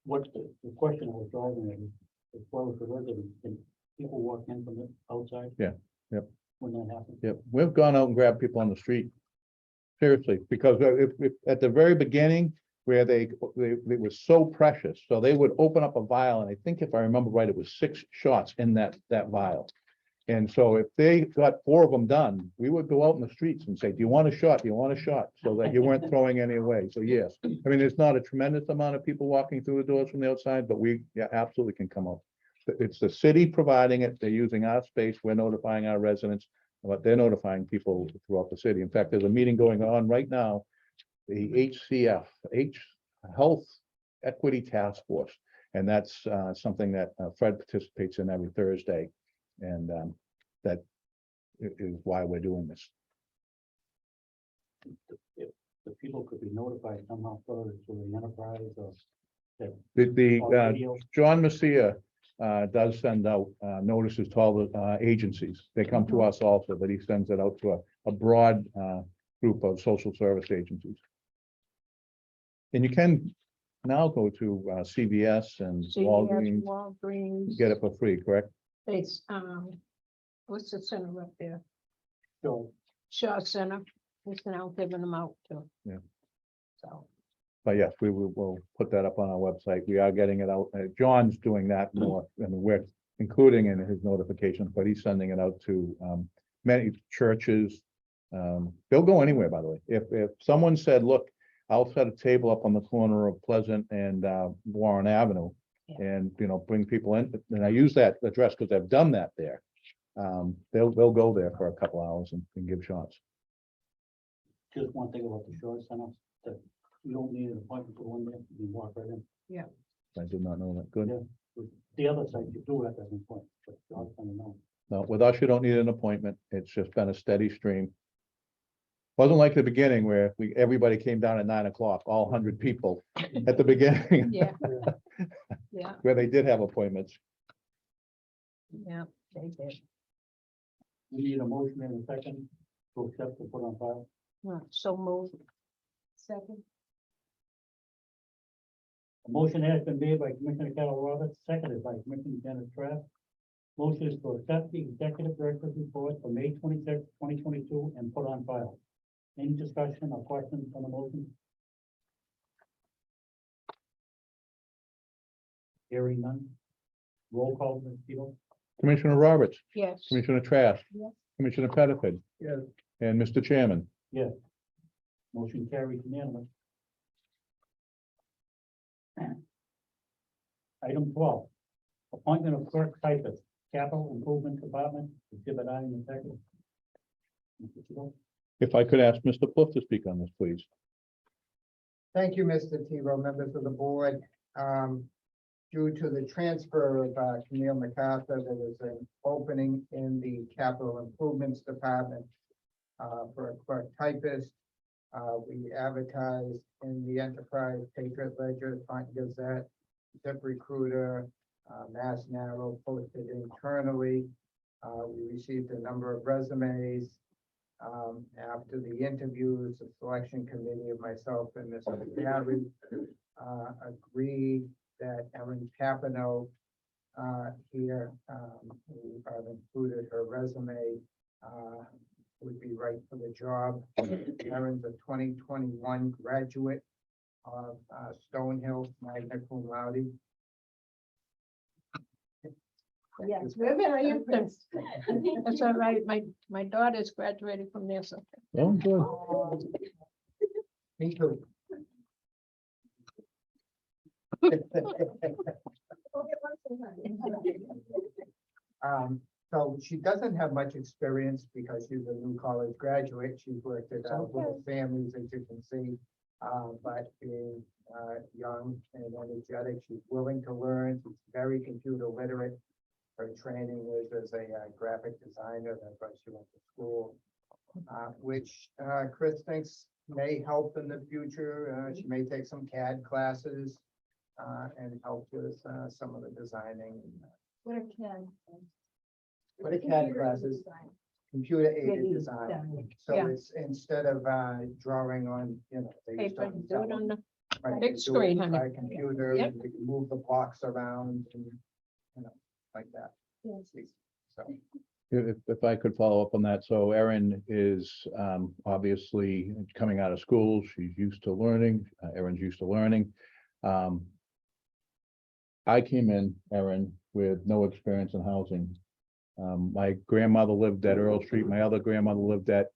What the question I was driving at, as far as the residents, can people walk in from the outside? Yeah, yep. When that happens? Yep, we've gone out and grabbed people on the street. Seriously, because if at the very beginning, where they were so precious, so they would open up a vial, and I think if I remember right, it was 6 shots in that vial. And so if they got 4 of them done, we would go out in the streets and say, do you want a shot? Do you want a shot? So that you weren't throwing any away. So yes, I mean, there's not a tremendous amount of people walking through the doors from the outside, but we absolutely can come up. It's the city providing it. They're using our space. We're notifying our residents, but they're notifying people throughout the city. In fact, there's a meeting going on right now, the HCF, Health Equity Task Force. And that's something that Fred participates in every Thursday. And that is why we're doing this. If the people could be notified somehow further through the enterprise or. The video. John Messia does send out notices to all the agencies. They come to us also, but he sends it out to a broad group of social service agencies. And you can now go to CVS and CVS, Walgreens, Walgreens. get it for free, correct? It's, what's the center up there? So, Shaw Center. It's now giving them out too. Yeah. So, But yes, we'll put that up on our website. We are getting it out. John's doing that more, and we're including in his notifications, but he's sending it out to many churches. They'll go anywhere, by the way. If someone said, look, I'll set a table up on the corner of Pleasant and Warren Avenue, and bring people in, and I use that address because I've done that there. They'll go there for a couple hours and give shots. just one thing about the short center, that You don't need an appointment for one day, you can walk right in. I did not know that. Good. Yeah. The other side, you do have to have an appointment, but I'll kind of know. No, with us, you don't need an appointment. It's just been a steady stream. Wasn't like the beginning where everybody came down at 9 o'clock, all 100 people at the beginning, Yeah. Yeah, where they did have appointments. yeah, they did. We need a motion in a second to accept and put on file. So moved. Second. A motion has been made by Commissioner Carol Roberts, seconded by Commissioner Dennis Trask. Motion is to accept the executive director's report for May 26, 2022, and put on file. Any discussion or questions on the motion? Hearing none. Roll call, Ms. Tebow? Commissioner Roberts, Yes. Commissioner Trask, Yes. Commissioner Pettiford. Yes. And Mr. Chairman. Motion carries unanimous. Item 12, appointment of clerk typist, capital improvement department, exhibit I in the second. Mr. Tebow? If I could ask Mr. Plouffe to speak on this, please. Thank you, Mr. Tebow, members of the board. Due to the transfer of Camille MacArthur, there was an opening in the capital improvements department for a clerk typist. We advertised in the Enterprise, Patriot Ledger, Taunton Gazette, ZipRecruiter, Mass Narrow, posted internally. We received a number of resumes. After the interviews, the selection committee of myself and Mr. Gary agreed that Erin Capino here, who I've included her resume, would be right for the job. Erin's a 2021 graduate of Stonehill, magna cum laude. Yes, we're very impressed. That's all right. My daughter's graduating from there, so. Oh, good. Me too. So she doesn't have much experience because she's a new college graduate. She's worked at little families, as you can see. But being young and energetic, she's willing to learn. She's very computer literate. Her training was as a graphic designer. That's why she went to school, which Chris thinks may help in the future. She may take some CAD classes and help with some of the designing. What a CAD. What are CAD classes? Computer aided Aided design. design. So Yeah. it's instead of drawing on, they used Paper, to do it on the, right, big do it screen, honey. by computer, Yep. and you can move the blocks around and, like that. Yes. So, If I could follow up on that. So Erin is obviously coming out of school. She's used to learning. Erin's used to learning. I came in, Erin, with no experience in housing. My grandmother lived at Earl Street. My other grandmother lived at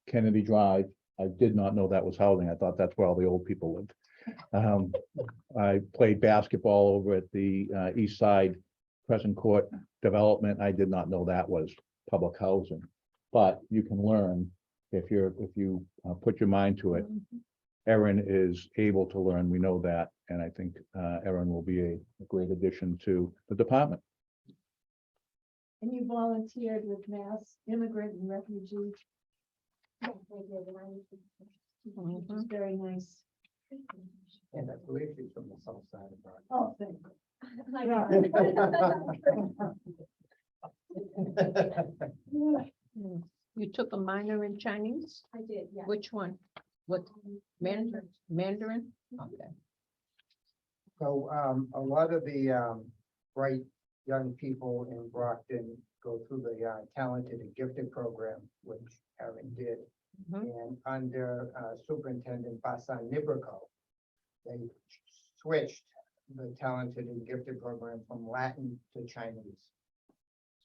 Kennedy Drive. I did not know that was housing. I thought that's where all the old people lived. I played basketball over at the East Side Crescent Court development. I did not know that was public housing. But you can learn if you put your mind to it. Erin is able to learn. We know that. And I think Erin will be a great addition to the department. And you volunteered with Mass Immigrant and Refugee. Which is very nice. and I believe she's from the south side of Brockton. Oh, thank you. you took a minor in Chinese? I did, yeah. Which one? What, Mandarin? Okay. So, a lot of the, bright young people in Brockton go through the, talented and gifted program, which Erin did. Mhm. And under, Superintendent Basan Nibrico, they switched the talented and gifted program from Latin to Chinese.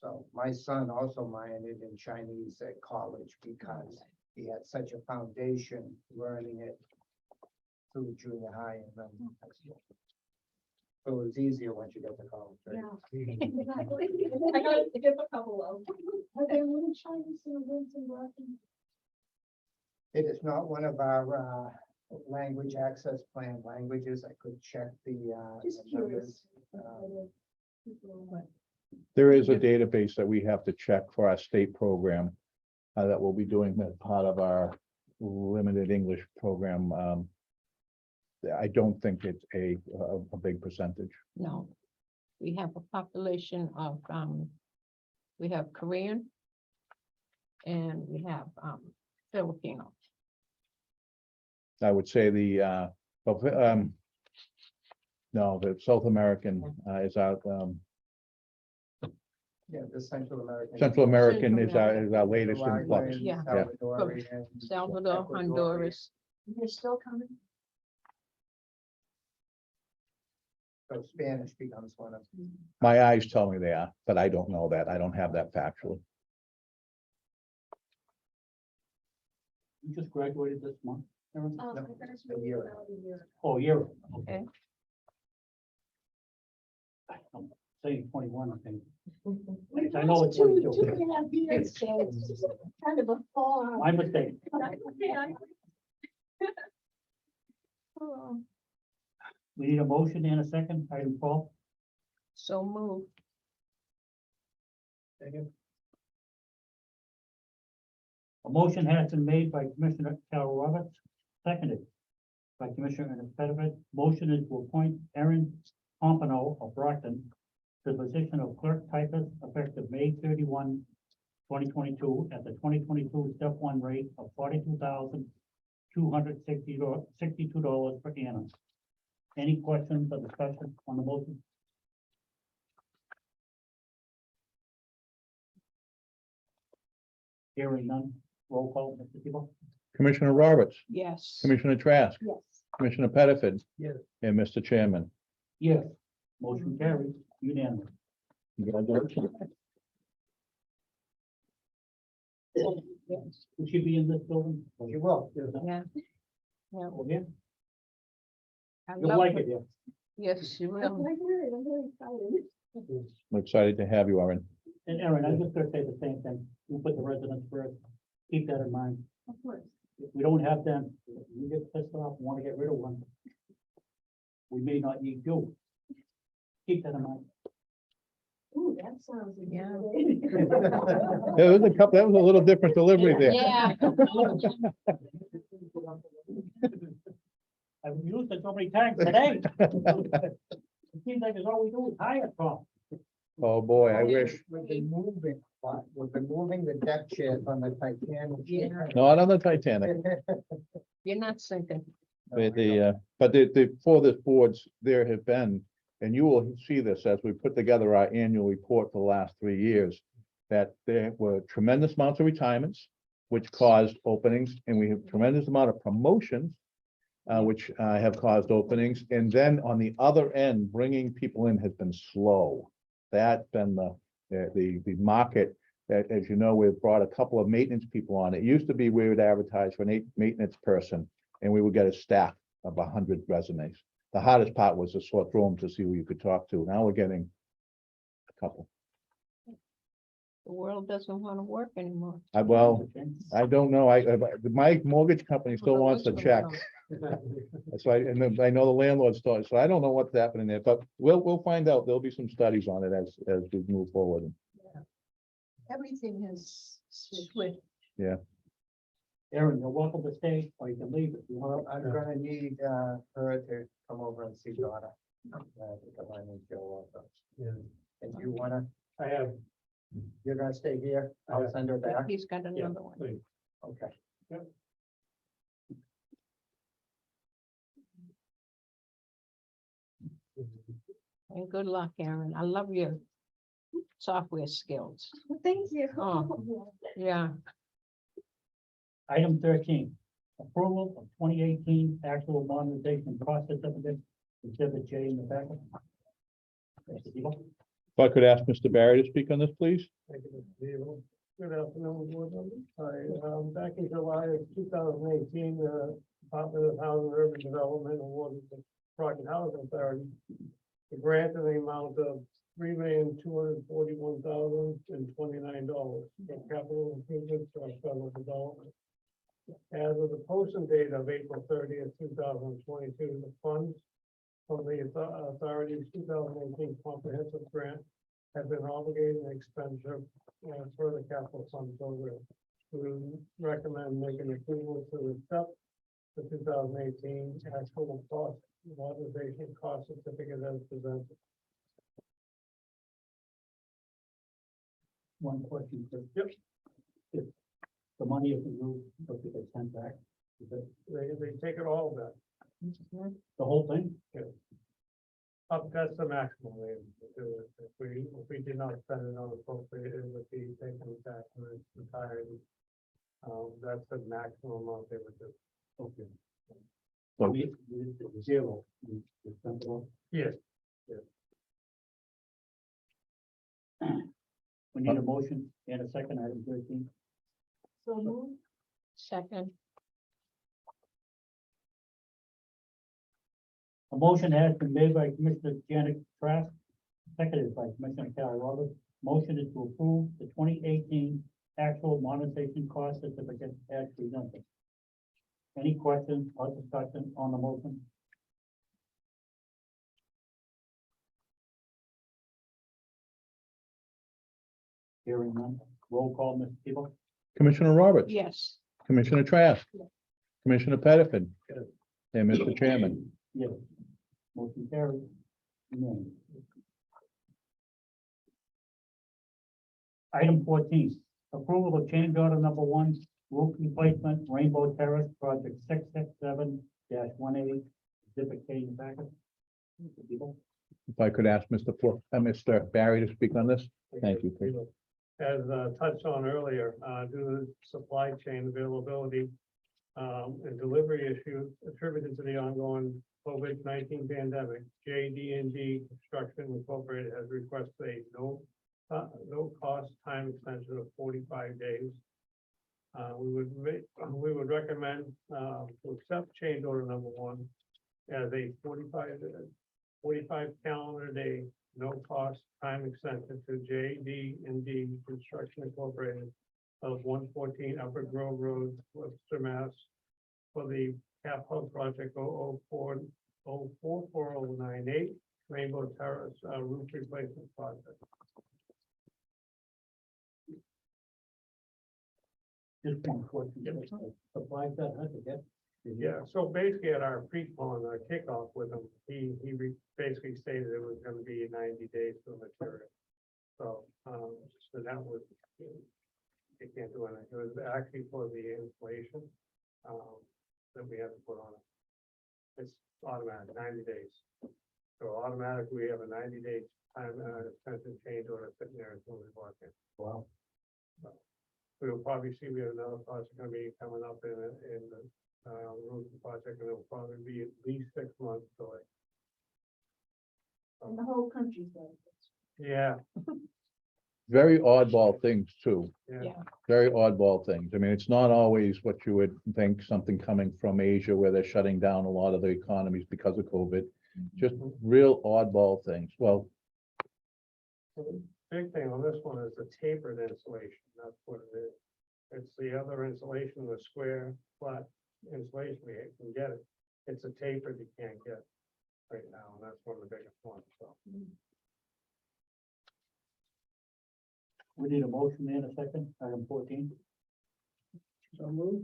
So my son also minored in Chinese at college because he had such a foundation learning it through junior high and then high school. So it was easier once you get to college, right? Exactly. I got a difficult of. Are there little Chinese immigrants in Brockton? It is not one of our language access plan languages, I could check Just the numbers. curious. There is a database that we have to check for our state program that we'll be doing as part of our limited English program. I don't think it's a big percentage. No. We have a population of, we have Korean. And we have, Filipino. I would say no, the South American is out, Yeah, the Central American. Central American Central is our latest influx. Nicaraguan, Yeah. Salvadorian, Salvador, Ecuadorian. Honduras. You're still coming? So Spanish becomes one of. My eyes tell me they are, but I don't know that. I don't have that factually. You just graduated this month, Aaron? Oh, No, I finished a year. about a year. Oh, year. Okay. I'm saying 21, I think. We've I know lost it's 22. two and a half years, so it's just kind of a fall. My mistake. Oh, We need a motion and a second, item 12. so move. A motion has been made by Commissioner Carol Roberts, seconded by Commissioner Pettifat. Motion is to appoint Aaron Pompano of Brockton to the position of clerk typist effective May 31, 2022, at the 2022 step one rate of $42,262 per annum. Any questions or discussion on the motion? Hearing none, roll call, Mr. Tebow? Commissioner Roberts, Yes. Commissioner Trask, Yes. Commissioner Pettifat. Yes. And Mr. Chairman. Yes. Motion carries unanimous. Congratulations. Yes. Will she be in this building? You will. Yeah. Yeah. Over here? I You'll love like her. it, yeah. Yes, she I'm will. very excited. I'm excited to have you, Aaron. And Aaron, I'm just gonna say the same thing. You put the residents first. Keep that in mind. Of course. If we don't have them, you get pissed off, want to get rid of one. We may not need you. Keep that in mind. Ooh, that sounds. Yeah. exciting. There was a couple, that was a little different delivery there. Yeah. I've used it so many times today. It seems like it's all we do is hire from. Oh, boy, I wish. We've been moving the deck chair from the Titanic. Yeah. Not on the Titanic. You're not sinking. But for this boards, there have been, and you will see this as we put together our annual report for the last 3 years, that there were tremendous amounts of retirements, which caused openings, and we have tremendous amount of promotions, which have caused openings. And then on the other end, bringing people in has been slow. That's been the market. That, as you know, we've brought a couple of maintenance people on. It used to be we would advertise for a maintenance person, and we would get a staff of 100 resumes. The hardest part was to sort through them to see who you could talk to. Now we're getting a couple. The world doesn't want to work anymore. I don't know. My mortgage company still wants the check. That's why, and then I know the landlord started, so I don't know what's happening there, but we'll find out. There'll be some studies on it as we move forward. Everything has switched. Aaron, you're welcome to stay, or you can leave if you want. Well, I'm gonna need, her to come over and see Donna. Because I need Joe also. Yeah. If you wanna, I have, you're gonna stay here, I'll send her back. He's got yeah, another one. please. Okay. And good luck, Aaron. I love your software skills. Well, thank you. Oh. Yeah. Item 13, approval of 2018 actual modernization cost certificate, exhibit J in the packet. Mr. Tebow? If I could ask Mr. Barry to speak on this, please. Thank you, Mr. Beal. Good afternoon, board members. Back in July of 2018, the Department of Housing and Urban Development awarded the Brockton Housing Authority a grant in the amount of $3,241,029 for capital improvements to our federal development. As of the posting date of April 30th, 2022, the funds from the authority's 2018 comprehensive grant have been obligated and expenditure for the capital fund program. We would recommend making approval to accept the 2018 actual cost modernization cost certificate as presented. One question, Chris. Yep. If the money isn't used, but it gets sent back, is it They take it all back. the whole thing? That's the maximum they would do it. If we did not spend it on appropriate, it would be taken back when it's entirety. That's the maximum amount they would do. Okay. So- Zero. You spent it all? Yes. We need a motion and a second, item 13. So move. Second, A motion has been made by Commissioner Janet Trask, seconded by Commissioner Carol Roberts. Motion is to approve the 2018 actual modernization cost certificate as presented. Any questions or discussion on the motion? Hearing none. Roll call, Mr. Tebow? Commissioner Roberts. yes, Commissioner Trask. Yes. Commissioner Pettiford. Yes. And Mr. Chairman. Yes. Motion carried. Unanimous. Item 14, approval of change order number 1, roof replacement, Rainbow Terrace, project 667-18, exhibit K in the packet. Mr. Tebow? If I could ask Mr. Barry to speak on this? Thank you. Chris. As touched on earlier, due to supply chain availability and delivery issues attributed to the ongoing COVID-19 pandemic, JD&D Construction Incorporated has requested a no cost time extension of 45 days. We would recommend to accept change order number 1 as a 45 calendar day, no cost time extension to JD&D Construction Incorporated of 114 Upper Grove Road, Webster, Mass. For the capital project 0044098 Rainbow Terrace roof replacement project. Just one question. Supplies that had to get. Yeah, so basically at our pre-con, our kickoff with him, he basically stated it was gonna be 90 days for the material. So that was, they can't do anything. It was actually for the inflation that we have to put on it. It's automatic, 90 days. So automatically, we have a 90-day time extension change order sitting there until we work it. Wow. We will probably see, we have another project gonna be coming up in the roof project, and it'll probably be at least 6 months delay. And the whole country's like this. Yeah, Very oddball things too. yeah. yeah, Very oddball things. I mean, it's not always what you would think, something coming from Asia where they're shutting down a lot of the economies because of COVID. Just real oddball things. Well, So the big thing on this one is the tapered insulation, that's what it is. It's the other insulation, the square, flat insulation, we can get it. It's a tapered you can't get right now, and that's one of the biggest ones, so. We need a motion and a second, item 14. So move.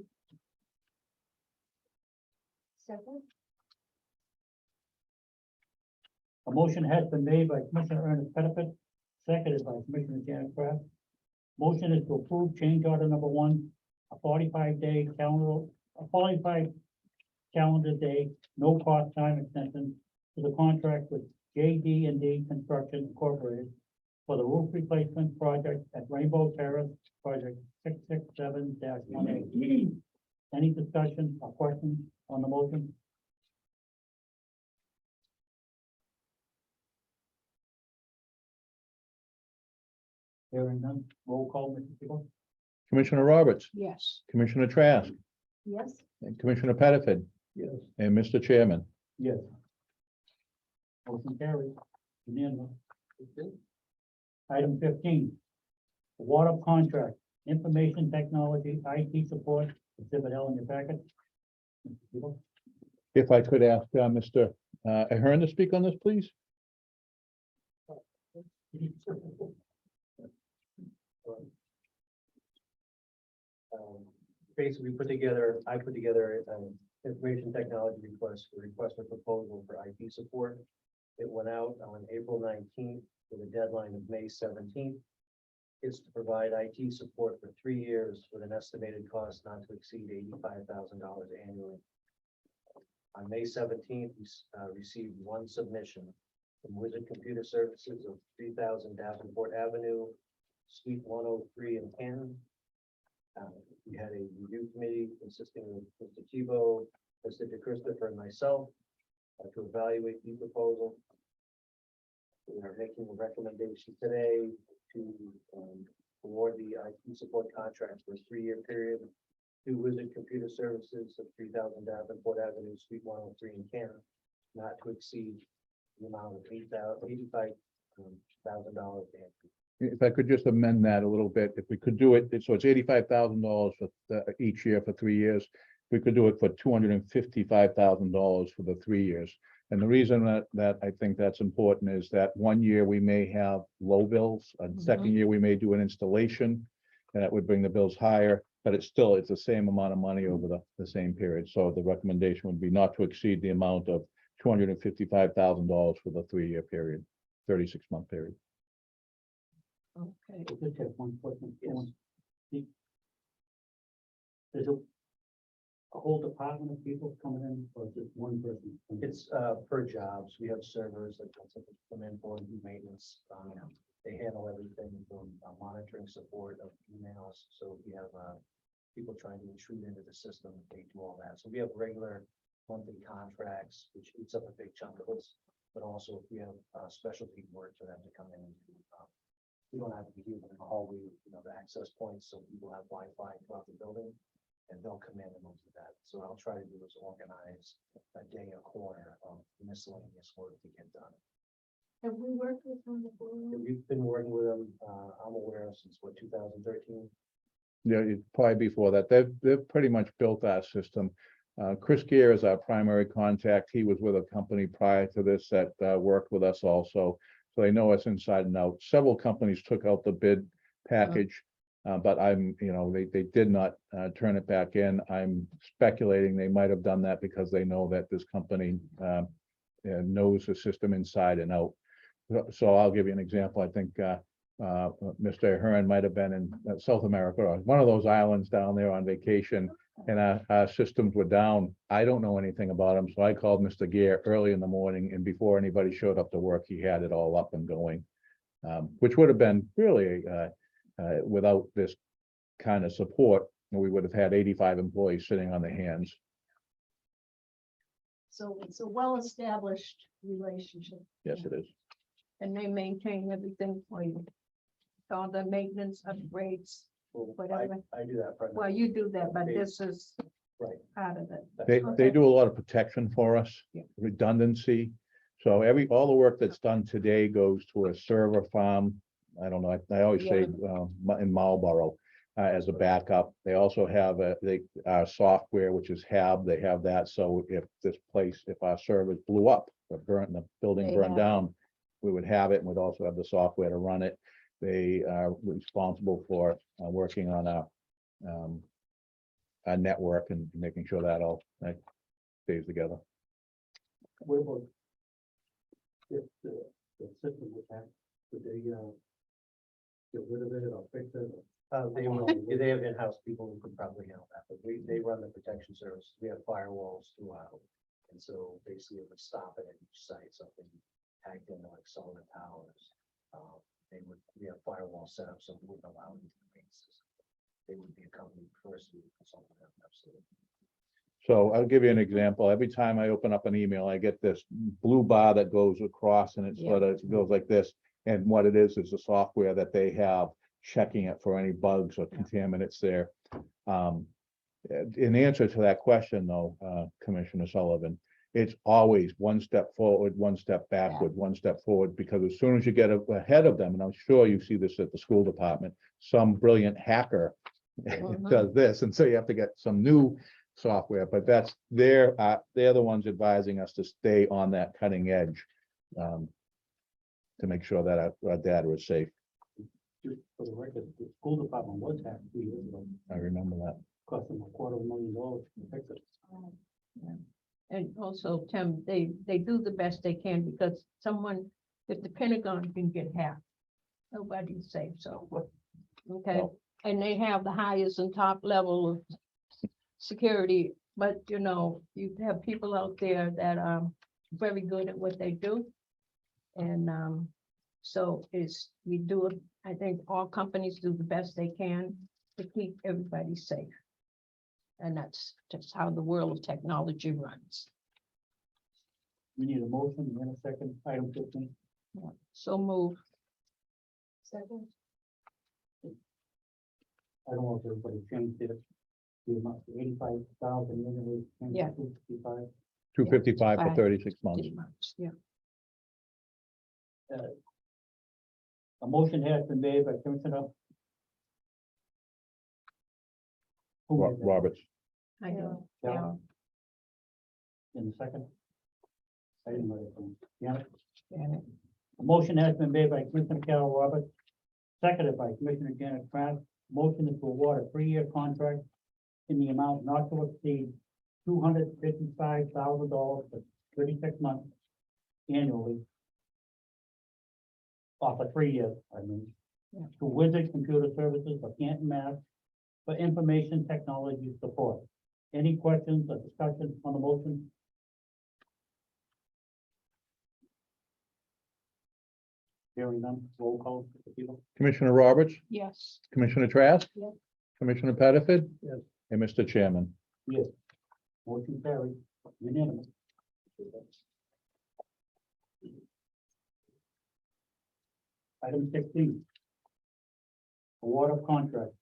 Second. A motion has been made by Commissioner Ernest Pettiford, seconded by Commissioner Janet Kraft. Motion is to approve change order number 1, a 45 calendar day, no cost time extension to the contract with JD&D Construction Incorporated for the roof replacement project at Rainbow Terrace, project 667-18. Any discussion or questions on the motion? Hearing none, roll call, Mr. Tebow? Commissioner Roberts, yes, Commissioner Trask, Yes. and Commissioner Pettiford, Yes. and Mr. Chairman. Yes. Motion carries. Unanimous. Item 15. Water contract, information technology, IT support, Exhibit L in your packet. If I could ask, Mr. Ahern to speak on this, please? Basically, I put together an information technology request for proposal for IT support. It went out on April 19th with a deadline of May 17th. It's to provide IT support for 3 years with an estimated cost not to exceed $85,000 annually. On May 17th, we received one submission from Wizard Computer Services of 3000 Davenport Avenue, Suite 103 in Canton. We had a review committee consisting of Mr. Tebow, Mr. DeChristopher, and myself to evaluate the proposal. We are making a recommendation today to award the IT support contract for a 3-year period to Wizard Computer Services of 3000 Davenport Avenue, Suite 103 in Canton, not to exceed the amount of $85,000 annually. If I could just amend that a little bit, if we could do it, so it's $85,000 for each year for 3 years. We could do it for $255,000 for the 3 years. And the reason that I think that's important is that 1 year we may have low bills, a second year we may do an installation, and that would bring the bills higher, but it's the same amount of money over the same period. So the recommendation would be not to exceed the amount of $255,000 for the 3-year period, 36-month period. Okay. I just have one question. Yes. There's a whole department of people coming in, or just one person? It's per jobs. We have servers that come in for maintenance. They handle everything from monitoring support of emails. So if we have people trying to intrude into the system, they do all that. So we have regular monthly contracts, which eats up a big chunk of us. But also if we have specialty work for them to come in and do. We don't have to be here in the hallway, the access points, so people have Wi-Fi throughout the building. And they'll come in and look at that. So what I'll try to do is organize a day, a quarter of miscellaneous work to get done. Have we worked with them before? We've been working with them, I'm aware of since 2013. Yeah, probably before that. They've pretty much built our system. Chris Gear is our primary contact. He was with a company prior to this that worked with us also. So they know us inside and out. Several companies took out the bid package. But they did not turn it back in. I'm speculating they might have done that because they know that this company knows the system inside and out. So I'll give you an example. I think Mr. Ahern might have been in South America or one of those islands down there on vacation, and our systems were down. I don't know anything about them, so I called Mr. Gear early in the morning, and before anybody showed up to work, he had it all up and going, which would have been really without this kind of support, we would have had 85 employees sitting on their hands. So it's a well-established relationship. Yes, it is. And they maintain everything for you. All the maintenance upgrades, Well, whatever. I do that. Well, you do that, but this is Right. part of it. They do a lot of protection for us, Yeah. redundancy. So all the work that's done today goes to a server farm. I don't know, I always say in Marlboro as a backup. They also have our software, which is HAB. They have that. So if our servers blew up, or the building They burned have it. down, we would have it, and we'd also have the software to run it. They are responsible for working on our network and making sure that all stays together. What about if the system was hacked, would they get rid of it or fix it? They have in-house people who could probably handle that, but they run the protection service. We have firewalls throughout. And so basically it would stop it at each site, something tagged into like solar towers. We have firewall set up so we wouldn't allow them to the main system. They would be a company first, we would consult with them, absolutely. So I'll give you an example. Every time I open up an email, I get this blue bar that goes across and it sort of goes like this. And what it is the software that they have checking it for any bugs or contaminants there. In answer to that question though, Commissioner Sullivan, it's always one step forward, one step backward, one step forward, because as soon as you get ahead of them, and I'm sure you see this at the school department, some brilliant hacker It Mhm. does this, and so you have to get some new software, but they're the ones advising us to stay on that cutting edge. To make sure that our data is safe. Just for the record, the school department was hacked 2 years ago, I remember that. cost them $250,000 to fix it. And also, Tim, they do the best they can because if the Pentagon can get hacked, nobody's safe, so. Okay, Well- and they have the highest and top level of security, but you have people out there that are very good at what they do. And so I think all companies do the best they can to keep everybody safe. And that's just how the world of technology runs. We need a motion and a second, item 15. So move. Second. I don't know if everybody changed it. The amount to 85,000, then it was changed Yeah. to 255. 255 for Fine. 36 months. Pretty much, yeah. A motion has been made by Commissioner. Who made that? Roberts, I know. Yeah. Yeah. In the second. I didn't write it down. Yeah. Janet. A motion has been made by Commissioner Carol Roberts, seconded by Commissioner Janet Kraft. Motion is to award a 3-year contract in the amount not to exceed $255,000 for 36 months annually. For 3 years, I mean. Yeah. To Wizard Computer Services of Canton, Mass. For information technology support. Any questions or discussion on the motion? Hearing none, roll call, Mr. Tebow. Commissioner Roberts, Yes. Commissioner Trask. Yes. Commissioner Pettiford. Yes. And Mr. Chairman. Yes. Motion carried, unanimous. Item 16. Award of contract.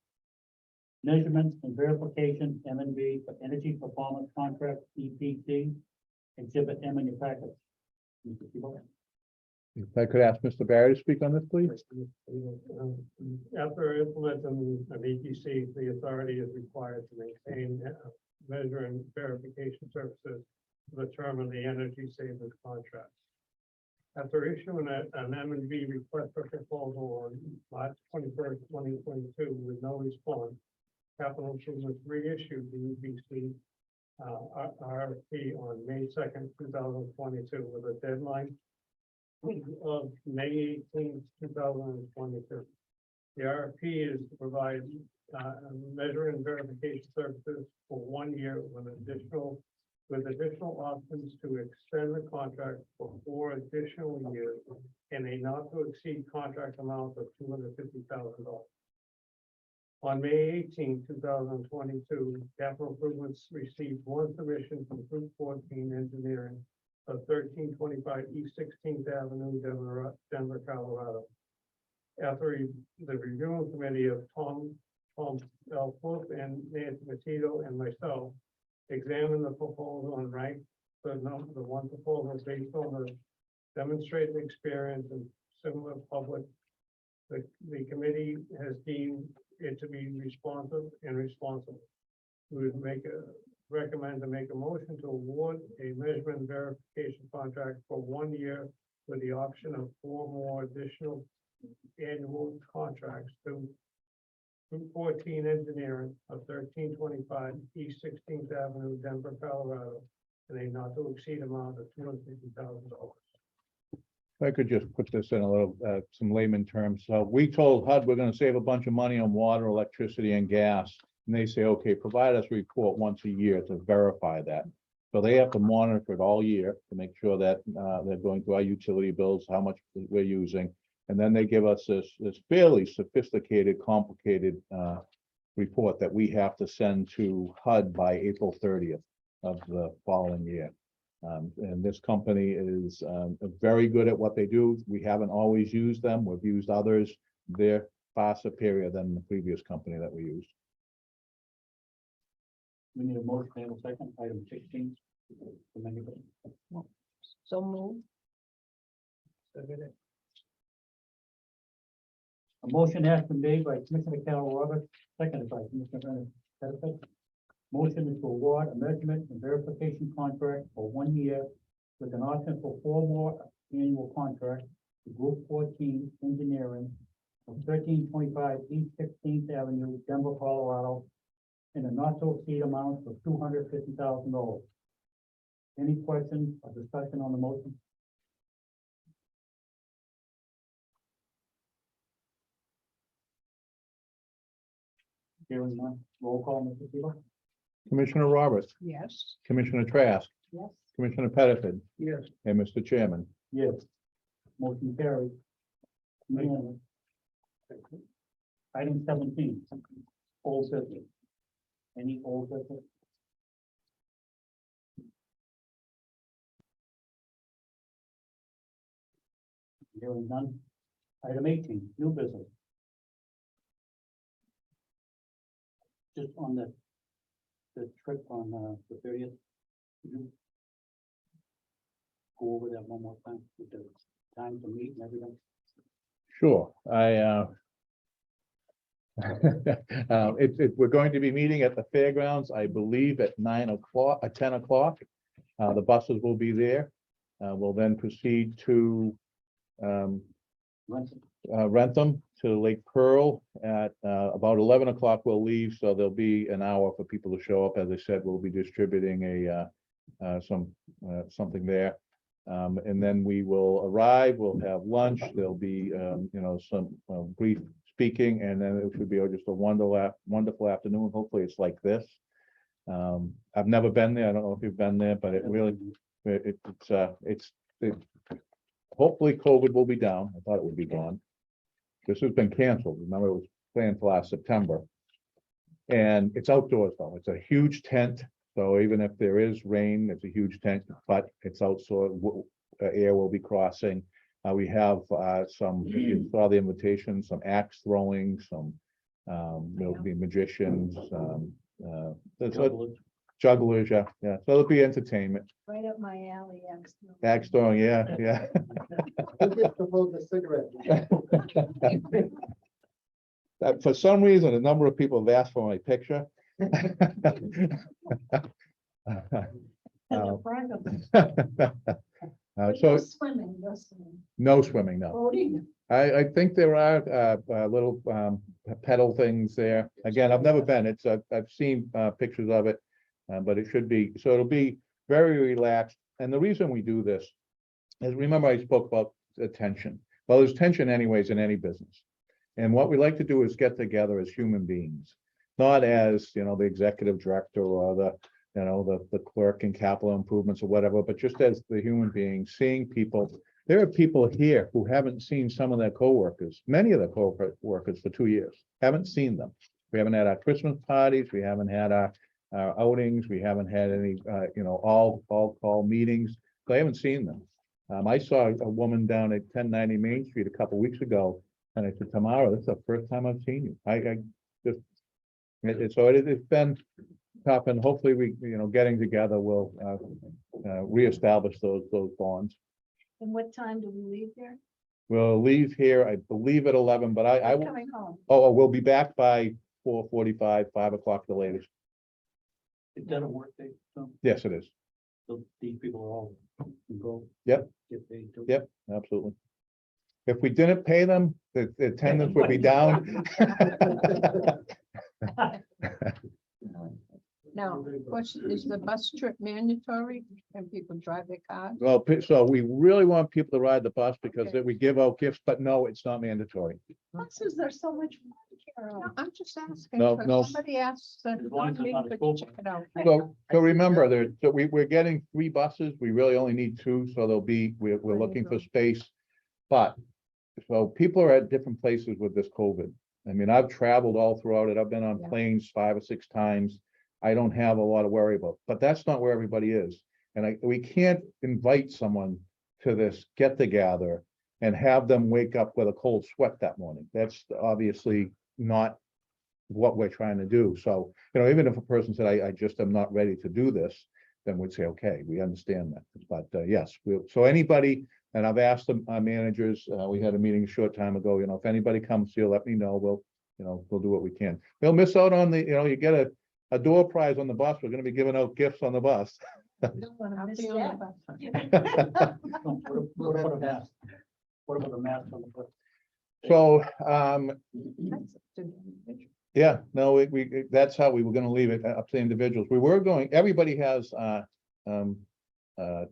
Measurements and verification, M&V for energy performance contract, EPC, exhibit M in your packet. Mr. Tebow. If I could ask Mr. Barry to speak on this, please. After implementing an EPC, the authority is required to maintain, measure and verification services to determine the energy savings contract. After issuing an M&V request for proposal on March 21st, 2022, with no response, Capital Improvements reissued the EPC RFP on May 2nd, 2022, with a deadline of May 18th, 2022. The RFP is to provide measure and verification services for 1 year with additional options to extend the contract for 4 additional years and a not to exceed contract amount of $250,000. On May 18th, 2022, Capital Improvements received one submission from Group 14 Engineering of 1325 East 16th Avenue, Denver, Colorado. After the reviewing committee of Tom L. Wolf and Nancy Matito and myself examined the proposal and ranked the one proposal based on the demonstrated experience and similar public. The committee has deemed it to be responsive and responsible. We would recommend to make a motion to award a measurement verification contract for 1 year with the option of 4 more additional annual contracts to Group 14 Engineering of 1325 East 16th Avenue, Denver, Colorado, and a not to exceed amount of $250,000. If I could just put this in a little, some layman terms. So we told HUD we're gonna save a bunch of money on water, electricity and gas. And they say, okay, provide us a report once a year to verify that. So they have to monitor it all year to make sure that they're going through our utility bills, how much we're using. And then they give us this fairly sophisticated, complicated report that we have to send to HUD by April 30th of the following year. And this company is very good at what they do. We haven't always used them. We've used others. They're far superior than the previous company that we used. We need a motion and a second, item 16. So move. A motion has been made by Commissioner Carol Roberts, seconded by Commissioner Pettifat. Motion is to award a measurement and verification contract for 1 year with an option for 4 more annual contracts to Group 14 Engineering of 1325 East 16th Avenue, Denver, Colorado, in a not to exceed amount of $250,000. Any questions or discussion on the motion? Hearing none, roll call, Mr. Tebow? Commissioner Roberts, Yes. Commissioner Trask, Yes. Commissioner Pettifat, Yes. and Mr. Chairman. Yes. Motion carried. Unanimous. Item 17, old business. Any old business? Hearing none. Item 18, new business. Just on the trip on the 30th. Could you go over that one more time with the time to meet and everything? Sure, we're going to be meeting at the fairgrounds, I believe, at 9 o'clock, at 10 o'clock. The buses will be there. We'll then proceed to Rentham to Lake Pearl at about 11 o'clock. We'll leave, so there'll be an hour for people to show up. As I said, we'll be distributing something there. And then we will arrive, we'll have lunch, there'll be, some brief speaking, and then it should be just a wonderful afternoon. Hopefully it's like this. I've never been there. I don't know if you've been there, but it really, hopefully COVID will be down. I thought it would be gone. This has been canceled. Remember, it was planned for last September. And it's outdoors though. It's a huge tent. So even if there is rain, it's a huge tent, but it's outside, air will be crossing. We have some, if you saw the invitation, some axe throwing, some, there'll be magicians, jugglers, yeah. So there'll be entertainment. Right up my alley, actually. Axe throwing, yeah. Who gets to hold the cigarette? For some reason, a number of people have asked for my picture. So Swimming, no swimming. no swimming, no. Boating. I think there are little pedal things there. Again, I've never been. I've seen pictures of it, but it should be, so it'll be very relaxed. And the reason we do this is, remember I spoke about the tension. Well, there's tension anyways in any business. And what we like to do is get together as human beings, not as, the executive director or the clerk in capital improvements or whatever, but just as the human being, seeing people. There are people here who haven't seen some of their coworkers, many of their coworkers for 2 years, haven't seen them. We haven't had our Christmas parties, we haven't had our outings, we haven't had any, all call meetings. They haven't seen them. I saw a woman down at 1090 Main Street a couple weeks ago, and I said, Tamara, this is the first time I've seen you. It's been tough, and hopefully we, getting together will reestablish those bonds. And what time do we leave here? We'll leave here, I believe at 11, but I will, Coming home. we'll be back by 4:45, 5 o'clock the latest. Is that a work day? So Yes, it is. these people are all can go. Yep. Get paid too. Yep, absolutely. If we didn't pay them, the attendance would be down. Now, question, is the bus trip mandatory? Can people drive their cars? Well, so we really want people to ride the bus because Okay. we give out gifts, but no, it's not mandatory. Buses are so much fun, Carol. No, I'm just asking. No, 'cause no. Somebody asked that. As long as it's not a could school you check it out. So remember, we're getting 3 buses. We really only need 2, so we're looking for space. But, so people are at different places with this COVID. I mean, I've traveled all throughout it. I've been on Yeah. planes 5 or 6 times. I don't have a lot to worry about, but that's not where everybody is. And we can't invite someone to this get together and have them wake up with a cold sweat that morning. That's obviously not what we're trying to do. So, even if a person said, I just am not ready to do this, then we'd say, okay, we understand that. But yes, so anybody And I've asked the managers, we had a meeting a short time ago, if anybody comes here, let me know, we'll do what we can. They'll miss out on you get a door prize on the bus, we're gonna be giving out gifts on the bus. Don't wanna I'll miss be on the that. bus. What about a mask? What about a mask on the foot? So, That's up to the individual. yeah, no, that's how we were gonna leave it up to individuals. We were everybody has,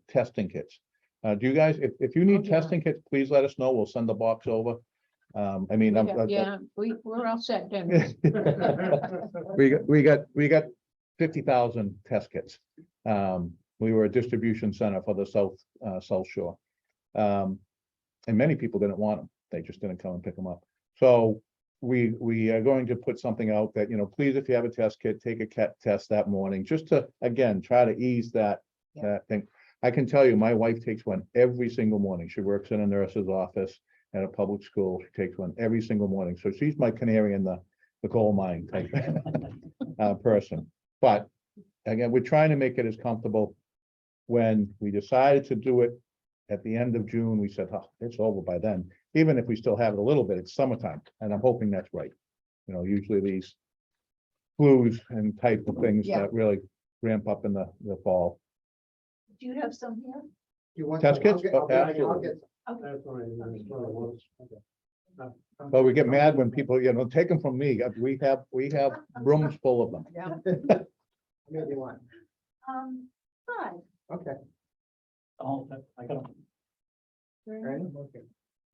testing kits. Do you guys, if you need Oh, yeah. testing kits, please let us know. We'll send the box over. I mean, Yeah, we're all set, Dennis. we got 50,000 test kits. We were a distribution center for the South Shore. And many people didn't want them. They just didn't come and pick them up. So we are going to put something out that, please, if you have a test kit, take a test that morning, just to, again, try to ease that thing. I can tell you, my wife takes one every single morning. She works in a nurse's office at a public school. She takes one every single morning. So she's my canary in the coal mine type person. But again, we're trying to make it as comfortable. When we decided to do it at the end of June, we said, oh, it's over by then. Even if we still have it a little bit, it's summertime, and I'm hoping that's right. Usually these flus and type of things Yeah. that really ramp up in the fall. Do you have some here? You want? Test some? kits? I'll get- I'll Absolutely. get- That's what it was. But we get mad when people, take them from me. We have rooms full of them. Yeah. How many do you want? 5. Okay. Oh, I got them. Ready? Okay.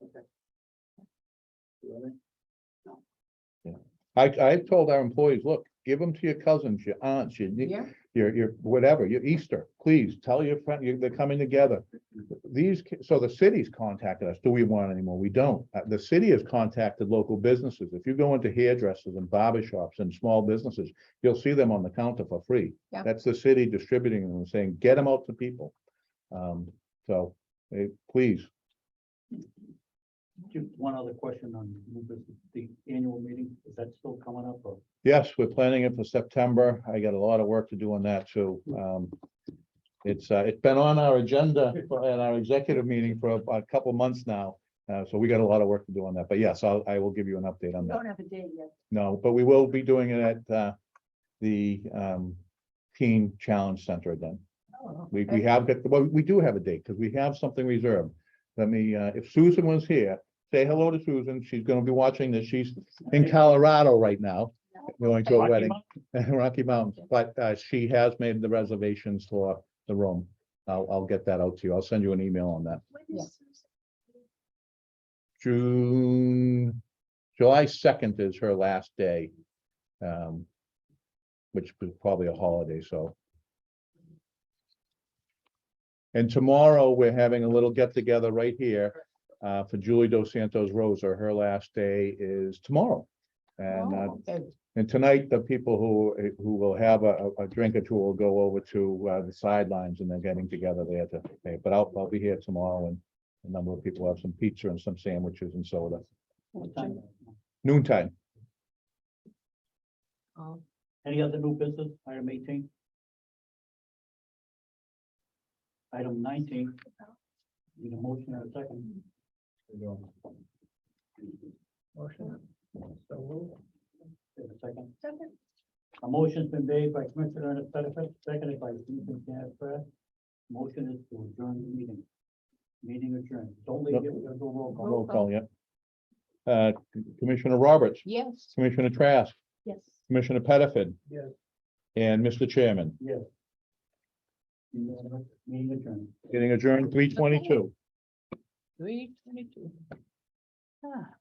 Okay. You ready? I told our employees, look, give them to your cousins, your aunts, Yeah. your whatever, your Easter, please tell your friend, they're coming together. So the city's contacted us. Do we want any more? We don't. The city has contacted local businesses. If you go into hairdressers and barber shops and small businesses, you'll see them on the counter for free. Yeah. That's the city distributing them and saying, get them out to people. So, please. Just one other question on the annual meeting. Is that still coming up? Or? Yes, we're planning it for September. I got a lot of work to do on that too. It's been on our agenda at our executive meeting for a couple months now. So we got a lot of work to do on that, but yes, I will give you an update on that. Don't have a date yet. No, but we will be doing it at the Teen Challenge Center again. Oh, We have got, well, we do have a date because we have something reserved. Let me, if Susan was here, say hello to Susan. She's gonna be watching this. She's in Colorado right now, going to a Rocky wedding. Mountain? Rocky Mountains, but she has made the reservations for the room. I'll get that out to you. I'll send you an email on that. when is July 2nd is her last day. Which was probably a holiday, so. And tomorrow, we're having a little get together right here for Julie Dos Santos Rosa. Her last day is tomorrow. And Oh, okay. and tonight, the people who will have a drink or two will go over to the sidelines and they're getting together there to, but I'll be here tomorrow, and a number of people have some pizza and some sandwiches and soda. What time? Noontime. Oh, Any other new business? Item 18. Item 19. Need a motion and a second. Motion. So moved. Take a second. Second. A motion's been made by Commissioner Pettifat, seconded by Stephen Canfield. Motion is to adjourn the meeting. Meeting adjourned. Don't leave it. We're gonna go roll call. Roll call, yeah. Commissioner Roberts, yes. Commissioner Trask, Yes. Commissioner Pettifat, Yes. and Mr. Chairman. Yes. Meeting adjourned. Getting adjourned 3:22. 3:22. Ah.